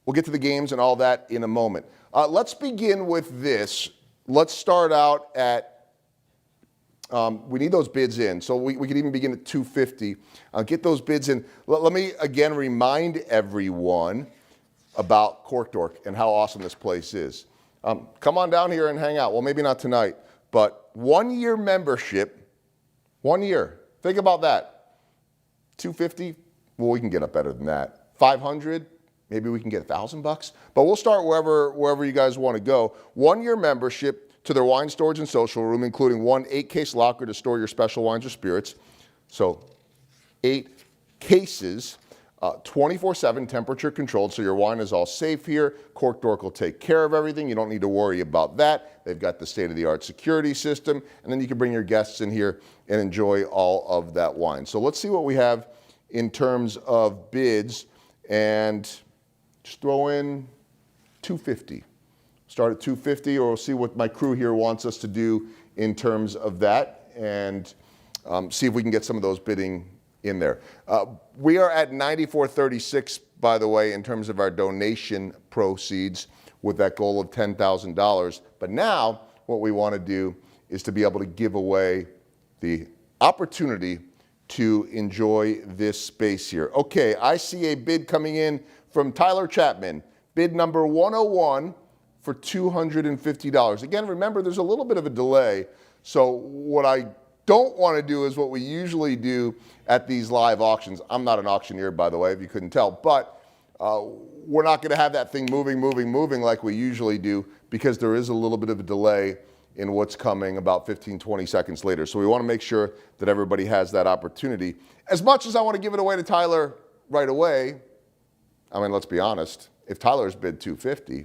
we'll get to the games and all that in a moment. Let's begin with this. Let's start out at We need those bids in. So we could even begin at $250. Get those bids in. Let me again remind everyone about Cork Dork and how awesome this place is. Come on down here and hang out. Well, maybe not tonight, but 1 year membership, 1 year. Think about that. $250, well, we can get up better than that. $500, maybe we can get $1,000, but we'll start wherever you guys want to go. 1 year membership to their wine storage and social room, including 1 8-case locker to store your special wines or spirits. So 8 cases, 24/7 temperature controlled, so your wine is all safe here. Cork Dork will take care of everything. You don't need to worry about that. They've got the state-of-the-art security system, and then you can bring your guests in here and enjoy all of that wine. So let's see what we have in terms of bids, and just throw in $250. Start at $250, or we'll see what my crew here wants us to do in terms of that, and see if we can get some of those bidding in there. We are at $94.36, by the way, in terms of our donation proceeds, with that goal of $10,000. But now what we want to do is to be able to give away the opportunity to enjoy this space here. Okay, I see a bid coming in from Tyler Chapman. Bid number 101 for $250. Again, remember, there's a little bit of a delay. So what I don't want to do is what we usually do at these live auctions. I'm not an auctioneer, by the way, if you couldn't tell, but we're not going to have that thing moving like we usually do, because there is a little bit of a delay in what's coming about 15, 20 seconds later. So we want to make sure that everybody has that opportunity. As much as I want to give it away to Tyler right away, I mean, let's be honest, if Tyler's bid $250,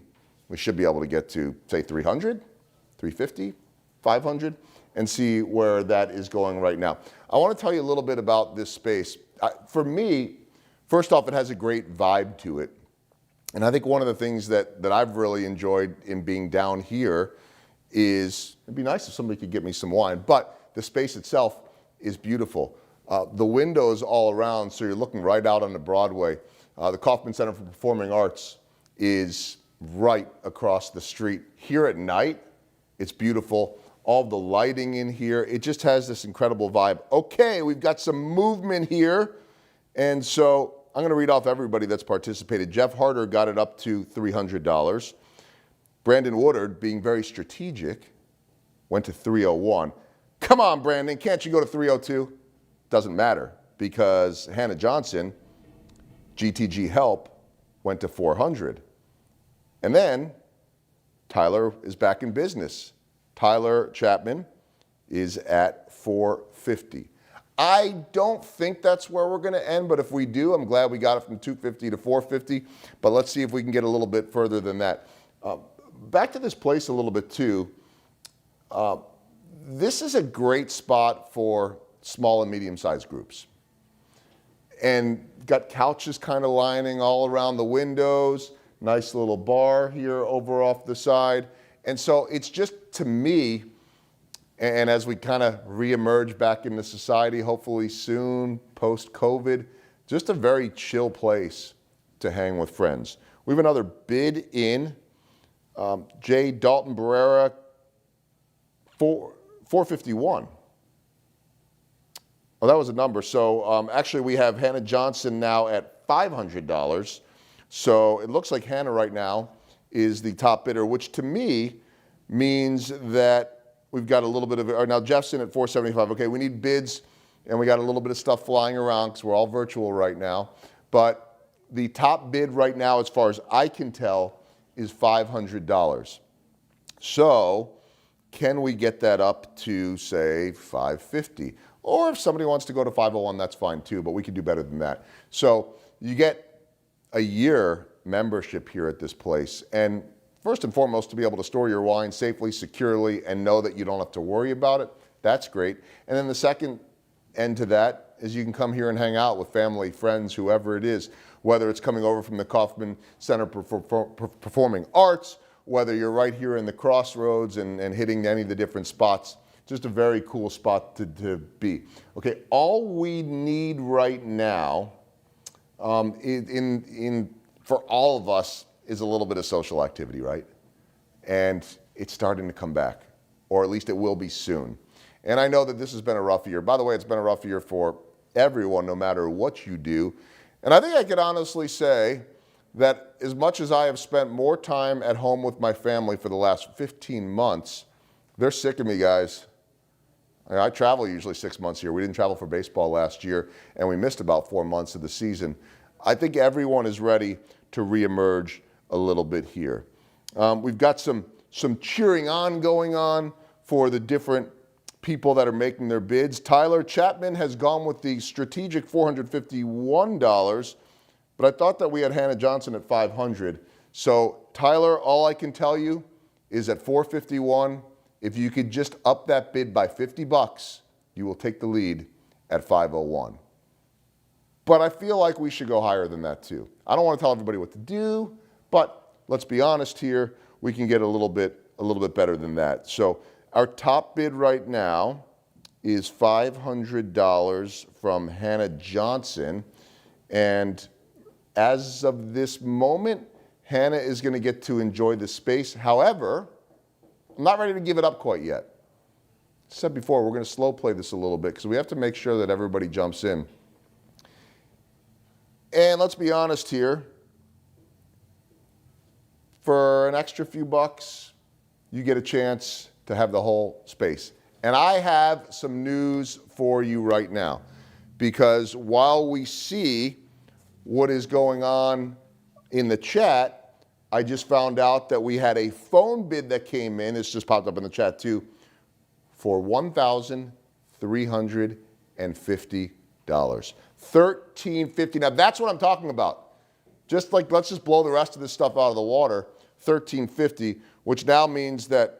we should be able to get to, say, $300, $350, $500, and see where that is going right now. I want to tell you a little bit about this space. For me, first off, it has a great vibe to it. And I think one of the things that I've really enjoyed in being down here is, it'd be nice if somebody could get me some wine, but the space itself is beautiful. The windows all around, so you're looking right out onto Broadway. The Kaufman Center for Performing Arts is right across the street. Here at night, it's beautiful. All the lighting in here, it just has this incredible vibe. Okay, we've got some movement here. And so I'm going to read off everybody that's participated. Jeff Harder got it up to $300. Brandon Woodard, being very strategic, went to $301. Come on, Brandon, can't you go to $302? Doesn't matter, because Hannah Johnson, GTG Help, went to $400. And then Tyler is back in business. Tyler Chapman is at $450. I don't think that's where we're going to end, but if we do, I'm glad we got it from $250 to $450. But let's see if we can get a little bit further than that. Back to this place a little bit too. This is a great spot for small and medium-sized groups. And got couches kind of lining all around the windows. Nice little bar here over off the side. And so it's just, to me, and as we kind of reemerge back into society, hopefully soon, post-COVID, just a very chill place to hang with friends. We have another bid in. J. Dalton Barrera, $451. Oh, that was a number. So actually we have Hannah Johnson now at $500. So it looks like Hannah right now is the top bidder, which to me means that we've got a little bit of, now Jeff's in at $475. Okay, we need bids, and we got a little bit of stuff flying around because we're all virtual right now. But the top bid right now, as far as I can tell, is $500. So can we get that up to, say, $550? Or if somebody wants to go to $501, that's fine too, but we can do better than that. So you get a year membership here at this place. And first and foremost, to be able to store your wine safely, securely, and know that you don't have to worry about it. That's great. And then the second end to that is you can come here and hang out with family, friends, whoever it is, whether it's coming over from the Kaufman Center for Performing Arts, whether you're right here in the crossroads and hitting any of the different spots. Just a very cool spot to be. Okay, all we need right now for all of us is a little bit of social activity, right? And it's starting to come back, or at least it will be soon. And I know that this has been a rough year. By the way, it's been a rough year for everyone, no matter what you do. And I think I could honestly say that as much as I have spent more time at home with my family for the last 15 months, they're sick of me, guys. I travel usually 6 months here. We didn't travel for baseball last year, and we missed about 4 months of the season. I think everyone is ready to reemerge a little bit here. We've got some cheering on going on for the different people that are making their bids. Tyler Chapman has gone with the strategic $451, but I thought that we had Hannah Johnson at $500. So Tyler, all I can tell you is at $451, if you could just up that bid by $50, you will take the lead at $501. But I feel like we should go higher than that too. I don't want to tell everybody what to do, but let's be honest here, we can get a little bit better than that. So our top bid right now is $500 from Hannah Johnson. And as of this moment, Hannah is going to get to enjoy the space. However, I'm not ready to give it up quite yet. I said before, we're going to slow play this a little bit because we have to make sure that everybody jumps in. And let's be honest here, for an extra few bucks, you get a chance to have the whole space. And I have some news for you right now, because while we see what is going on in the chat, I just found out that we had a phone bid that came in, this just popped up in the chat too, for $1,350. $1,350. Now that's what I'm talking about. Just like, let's just blow the rest of this stuff out of the water. $1,350, which now means that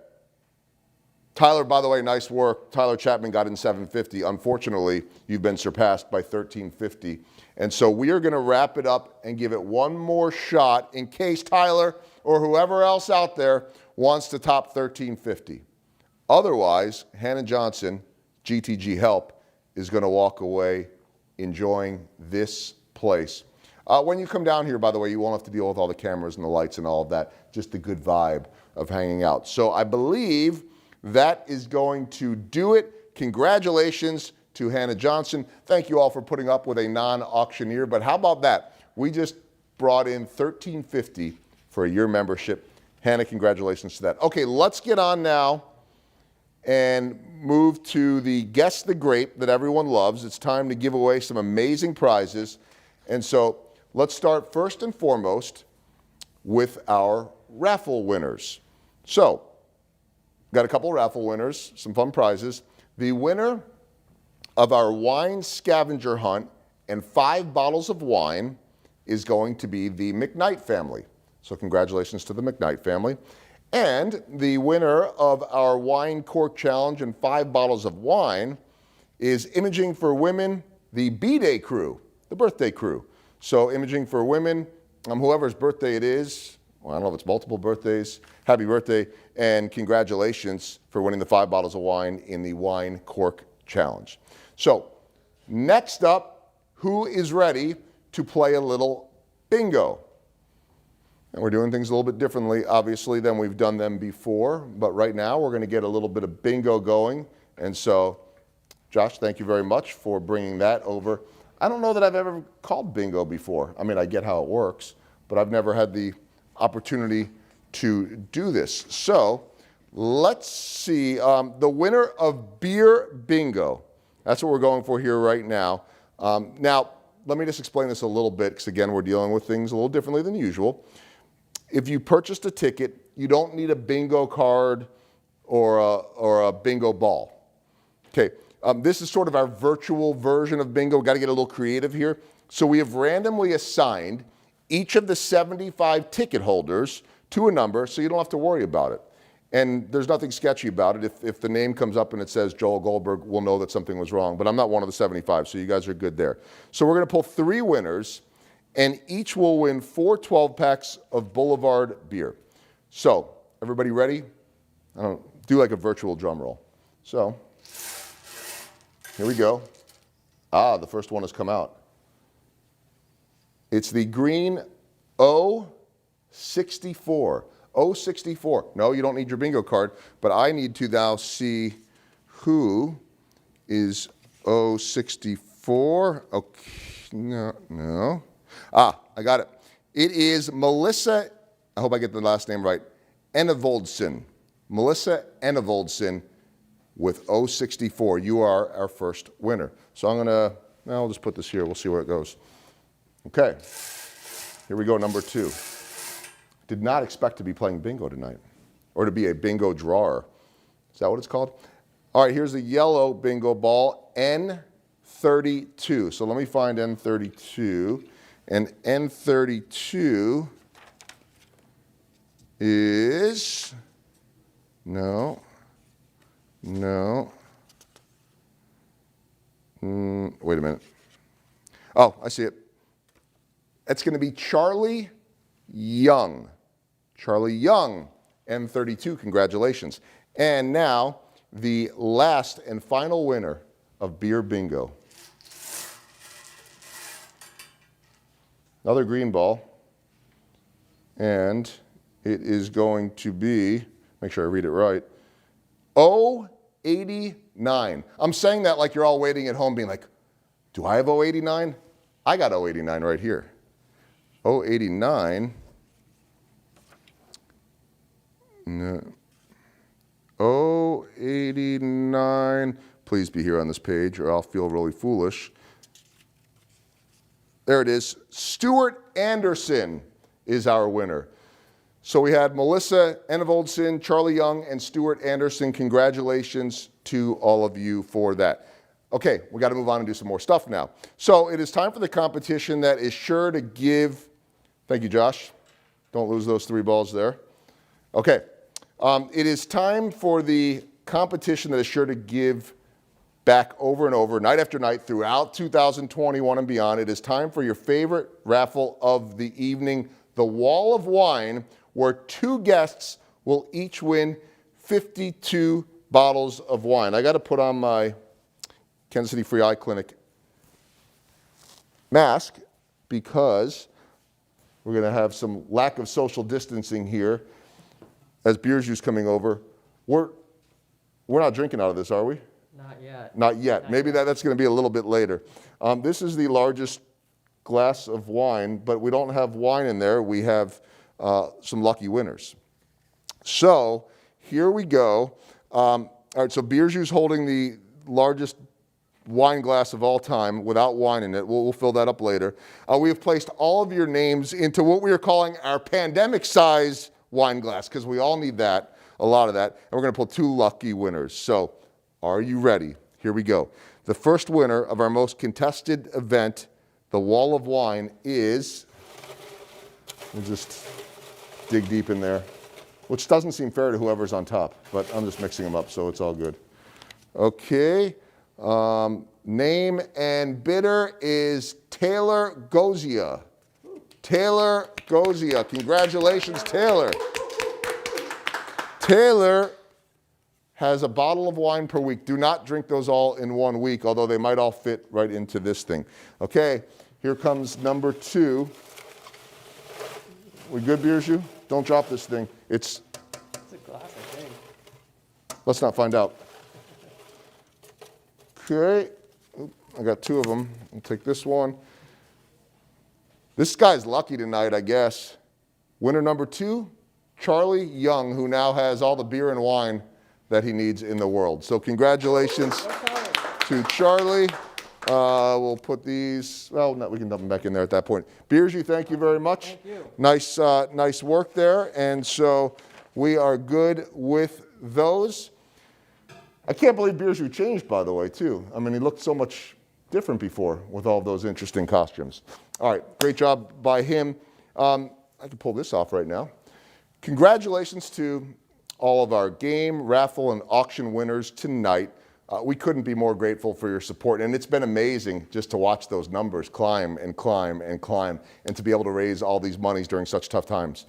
Tyler, by the way, nice work. Tyler Chapman got in $750. Unfortunately, you've been surpassed by $1,350. And so we are going to wrap it up and give it one more shot in case Tyler or whoever else out there wants to top $1,350. Otherwise, Hannah Johnson, GTG Help, is going to walk away enjoying this place. When you come down here, by the way, you won't have to deal with all the cameras and the lights and all of that, just the good vibe of hanging out. So I believe that is going to do it. Congratulations to Hannah Johnson. Thank you all for putting up with a non-auctioneer, but how about that? We just brought in $1,350 for a year membership. Hannah, congratulations to that. Okay, let's get on now and move to the Guess the Grape that everyone loves. It's time to give away some amazing prizes. And so let's start first and foremost with our raffle winners. So, got a couple raffle winners, some fun prizes. The winner of our wine scavenger hunt and 5 bottles of wine is going to be the McKnight family. So congratulations to the McKnight family. And the winner of our wine cork challenge and 5 bottles of wine is Imaging for Women, the B-Day crew, the birthday crew. So Imaging for Women, whoever's birthday it is, well, I don't know if it's multiple birthdays, happy birthday, and congratulations for winning the 5 bottles of wine in the wine cork challenge. So next up, who is ready to play a little bingo? And we're doing things a little bit differently, obviously, than we've done them before. But right now, we're going to get a little bit of bingo going. And so, Josh, thank you very much for bringing that over. I don't know that I've ever called bingo before. I mean, I get how it works, but I've never had the opportunity to do this. So let's see. The winner of beer bingo. That's what we're going for here right now. Now, let me just explain this a little bit, because again, we're dealing with things a little differently than usual. If you purchased a ticket, you don't need a bingo card or a bingo ball. Okay, this is sort of our virtual version of bingo. We've got to get a little creative here. So we have randomly assigned each of the 75 ticket holders to a number, so you don't have to worry about it. And there's nothing sketchy about it. If the name comes up and it says Joel Goldberg, we'll know that something was wrong. But I'm not one of the 75, so you guys are good there. So we're going to pull 3 winners, and each will win 4 12-packs of Boulevard beer. So, everybody ready? I don't do like a virtual drum roll. So, here we go. The first one has come out. It's the green 064. 064. No, you don't need your bingo card, but I need to now see Who is 064? Okay, no. I got it. It is Melissa, I hope I get the last name right, Enevoldsen. Melissa Enevoldsen with 064. You are our first winner. So I'll just put this here. We'll see where it goes. Okay, here we go, number 2. Did not expect to be playing bingo tonight, or to be a bingo drawer. Is that what it's called? All right, here's a yellow bingo ball, N32. So let me find N32. And N32 is, wait a minute. Oh, I see it. It's going to be Charlie Young. Charlie Young, N32, congratulations. And now, the last and final winner of Beer Bingo. Another green ball. And it is going to be, make sure I read it right, 089. I'm saying that like you're all waiting at home being like, do I have 089? I got 089 right here. 089. No. 089. Please be here on this page or I'll feel really foolish. There it is. Stuart Anderson is our winner. So we had Melissa Enevoldsen, Charlie Young, and Stuart Anderson. Congratulations to all of you for that. Okay, we got to move on and do some more stuff now. So it is time for the competition that is sure to give, thank you, Josh. Don't lose those 3 balls there. Okay, it is time for the competition that is sure to give back over and over, night after night, throughout 2021 and beyond. It is time for your favorite raffle of the evening, the Wall of Wine, where 2 guests will each win 52 bottles of wine. I got to put on my Kansas City Free Eye Clinic mask because we're going to have some lack of social distancing here as Beerju's coming over. We're not drinking out of this, are we? Not yet. Not yet. Maybe that's going to be a little bit later. This is the largest glass of wine, but we don't have wine in there. We have some lucky winners. So here we go. All right, so Beerju's holding the largest wine glass of all time without wine in it. We'll fill that up later. We have placed all of your names into what we are calling our pandemic size wine glass because we all need that, a lot of that. And we're going to pull 2 lucky winners. So are you ready? Here we go. The first winner of our most contested event, the Wall of Wine, is, we'll just dig deep in there, which doesn't seem fair to whoever's on top, but I'm just mixing them up, so it's all good. Okay. Name and bidder is Taylor Gozia. Taylor Gozia. Congratulations, Taylor. Taylor has a bottle of wine per week. Do not drink those all in 1 week, although they might all fit right into this thing. Okay, here comes number 2. We good, Beerju? Don't drop this thing. It's a glass, I think. Let's not find out. Okay, I got 2 of them. I'll take this one. This guy's lucky tonight, I guess. Winner number 2, Charlie Young, who now has all the beer and wine that he needs in the world. So congratulations to Charlie. We'll put these, well, no, we can dump them back in there at that point. Beerju, thank you very much. Thank you. Nice work there. And so we are good with those. I can't believe Beerju changed, by the way, too. I mean, he looked so much different before with all those interesting costumes. All right, great job by him. I can pull this off right now. Congratulations to all of our game, raffle, and auction winners tonight. We couldn't be more grateful for your support, and it's been amazing just to watch those numbers climb and climb and climb, and to be able to raise all these monies during such tough times.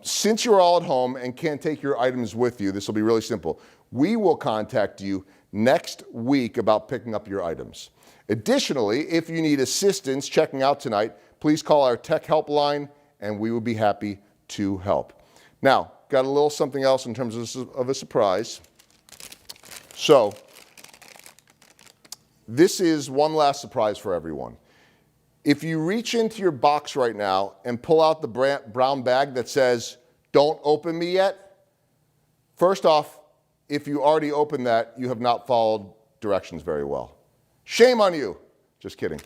Since you're all at home and can't take your items with you, this will be really simple. We will contact you next week about picking up your items. Additionally, if you need assistance checking out tonight, please call our tech helpline, and we will be happy to help. Now, got a little something else in terms of a surprise. So, this is one last surprise for everyone. If you reach into your box right now and pull out the brown bag that says, "Don't open me yet," first off, if you already opened that, you have not followed directions very well. Shame on you. Just kidding.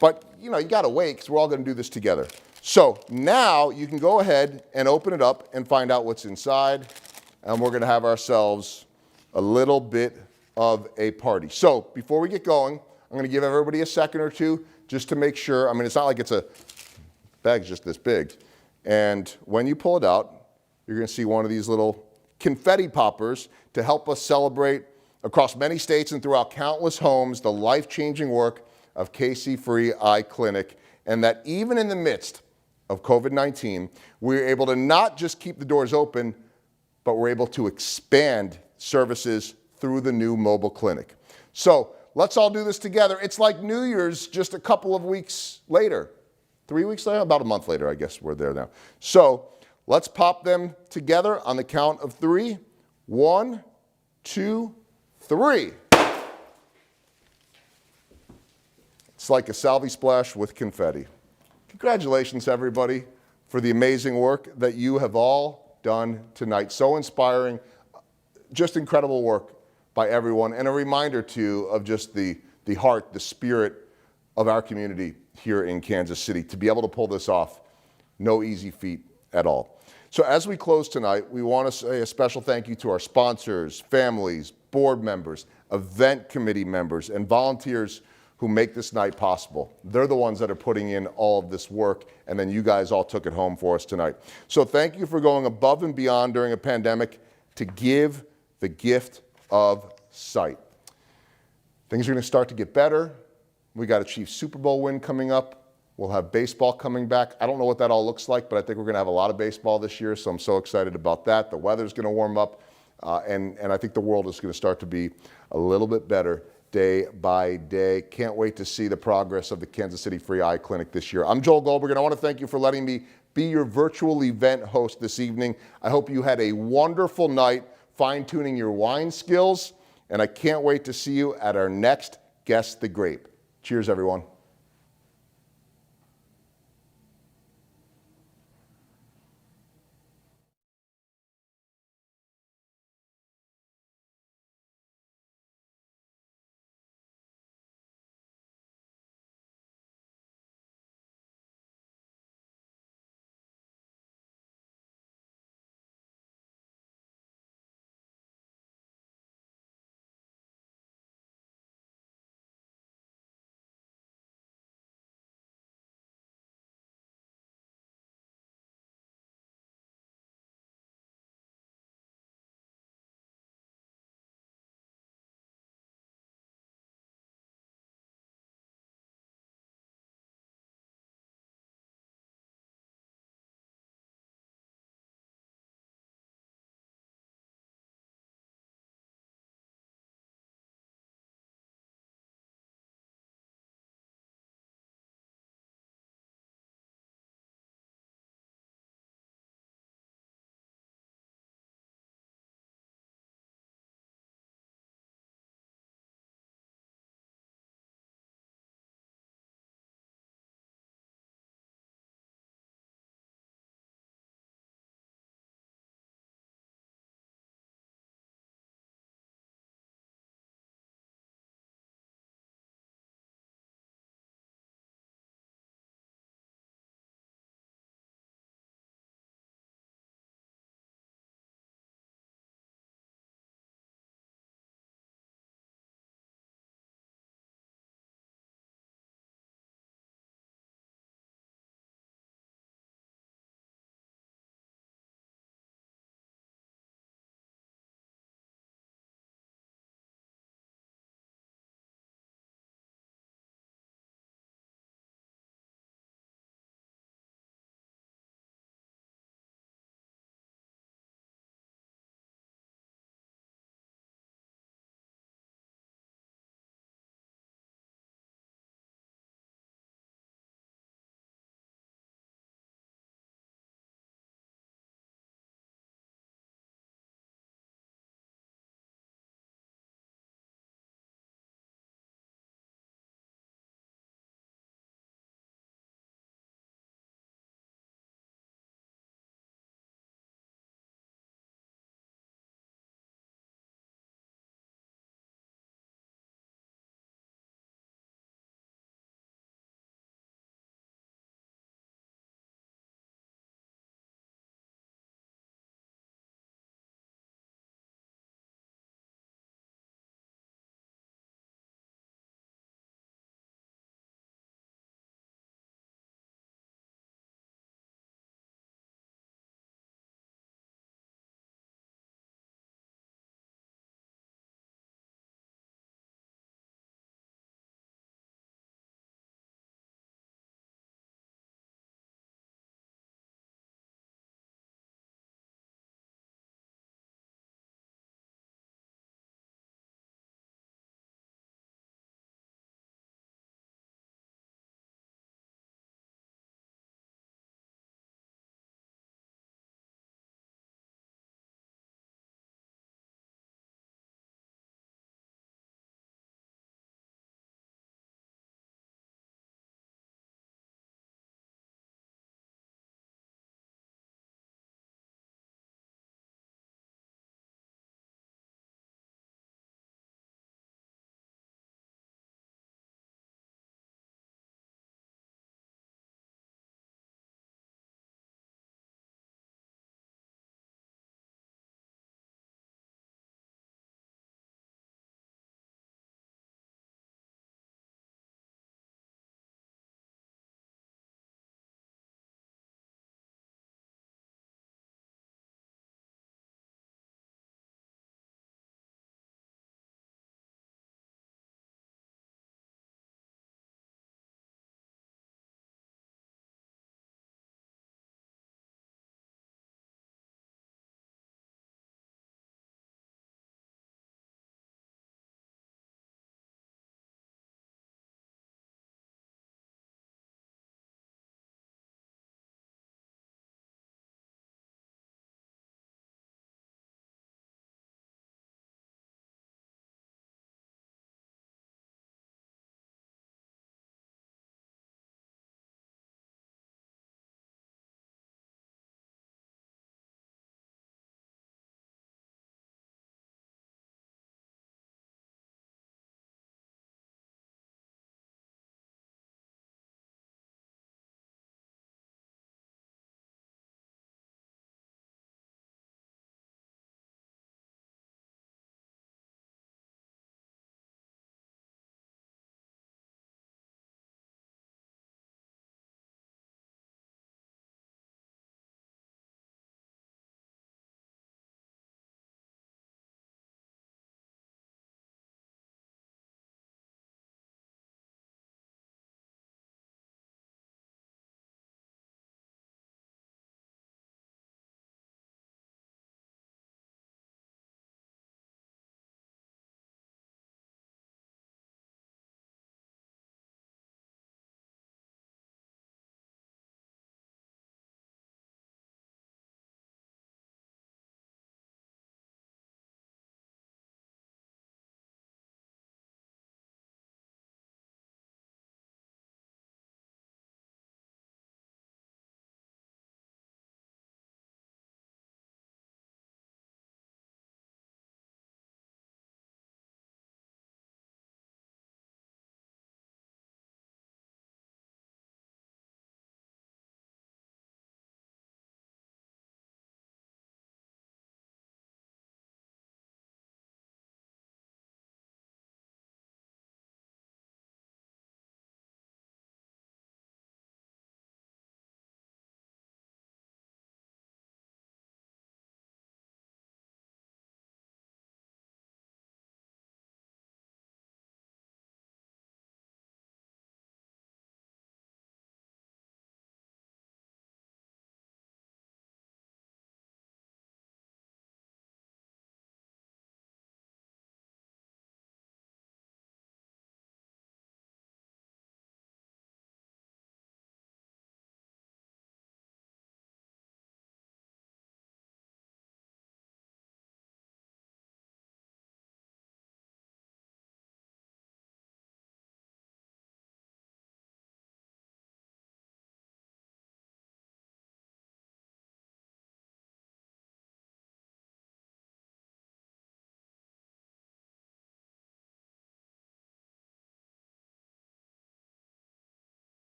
But, you gotta wait because we're all gonna do this together. So now you can go ahead and open it up and find out what's inside, and we're gonna have ourselves a little bit of a party. So before we get going, I'm gonna give everybody a second or two just to make sure. It's not like it's a bag's just this big. And when you pull it out, you're gonna see one of these little confetti poppers to help us celebrate across many states and throughout countless homes the life-changing work of KC Free Eye Clinic, and that even in the midst of COVID-19, we're able to not just keep the doors open, but we're able to expand services through the new mobile clinic. So let's all do this together. It's like New Year's just a couple of weeks later. 3 weeks later? About a month later, I guess we're there now. So let's pop them together on the count of 3. 1, 2, 3. It's like a Salvi splash with confetti. Congratulations, everybody, for the amazing work that you have all done tonight. So inspiring, just incredible work by everyone, and a reminder, too, of just the heart, the spirit of our community here in Kansas City. To be able to pull this off, no easy feat at all. So as we close tonight, we want to say a special thank you to our sponsors, families, board members, event committee members, and volunteers who make this night possible. They're the ones that are putting in all of this work, and then you guys all took it home for us tonight. So thank you for going above and beyond during a pandemic to give the gift of sight. Things are going to start to get better. We got a Chiefs Super Bowl win coming up. We'll have baseball coming back. I don't know what that all looks like, but I think we're going to have a lot of baseball this year, so I'm so excited about that. The weather's going to warm up, and I think the world is going to start to be a little bit better day by day. Can't wait to see the progress of the Kansas City Free Eye Clinic this year. I'm Joel Goldberg, and I want to thank you for letting me be your virtual event host this evening. I hope you had a wonderful night fine-tuning your wine skills, and I can't wait to see you at our next Guess the Grape. Cheers, everyone.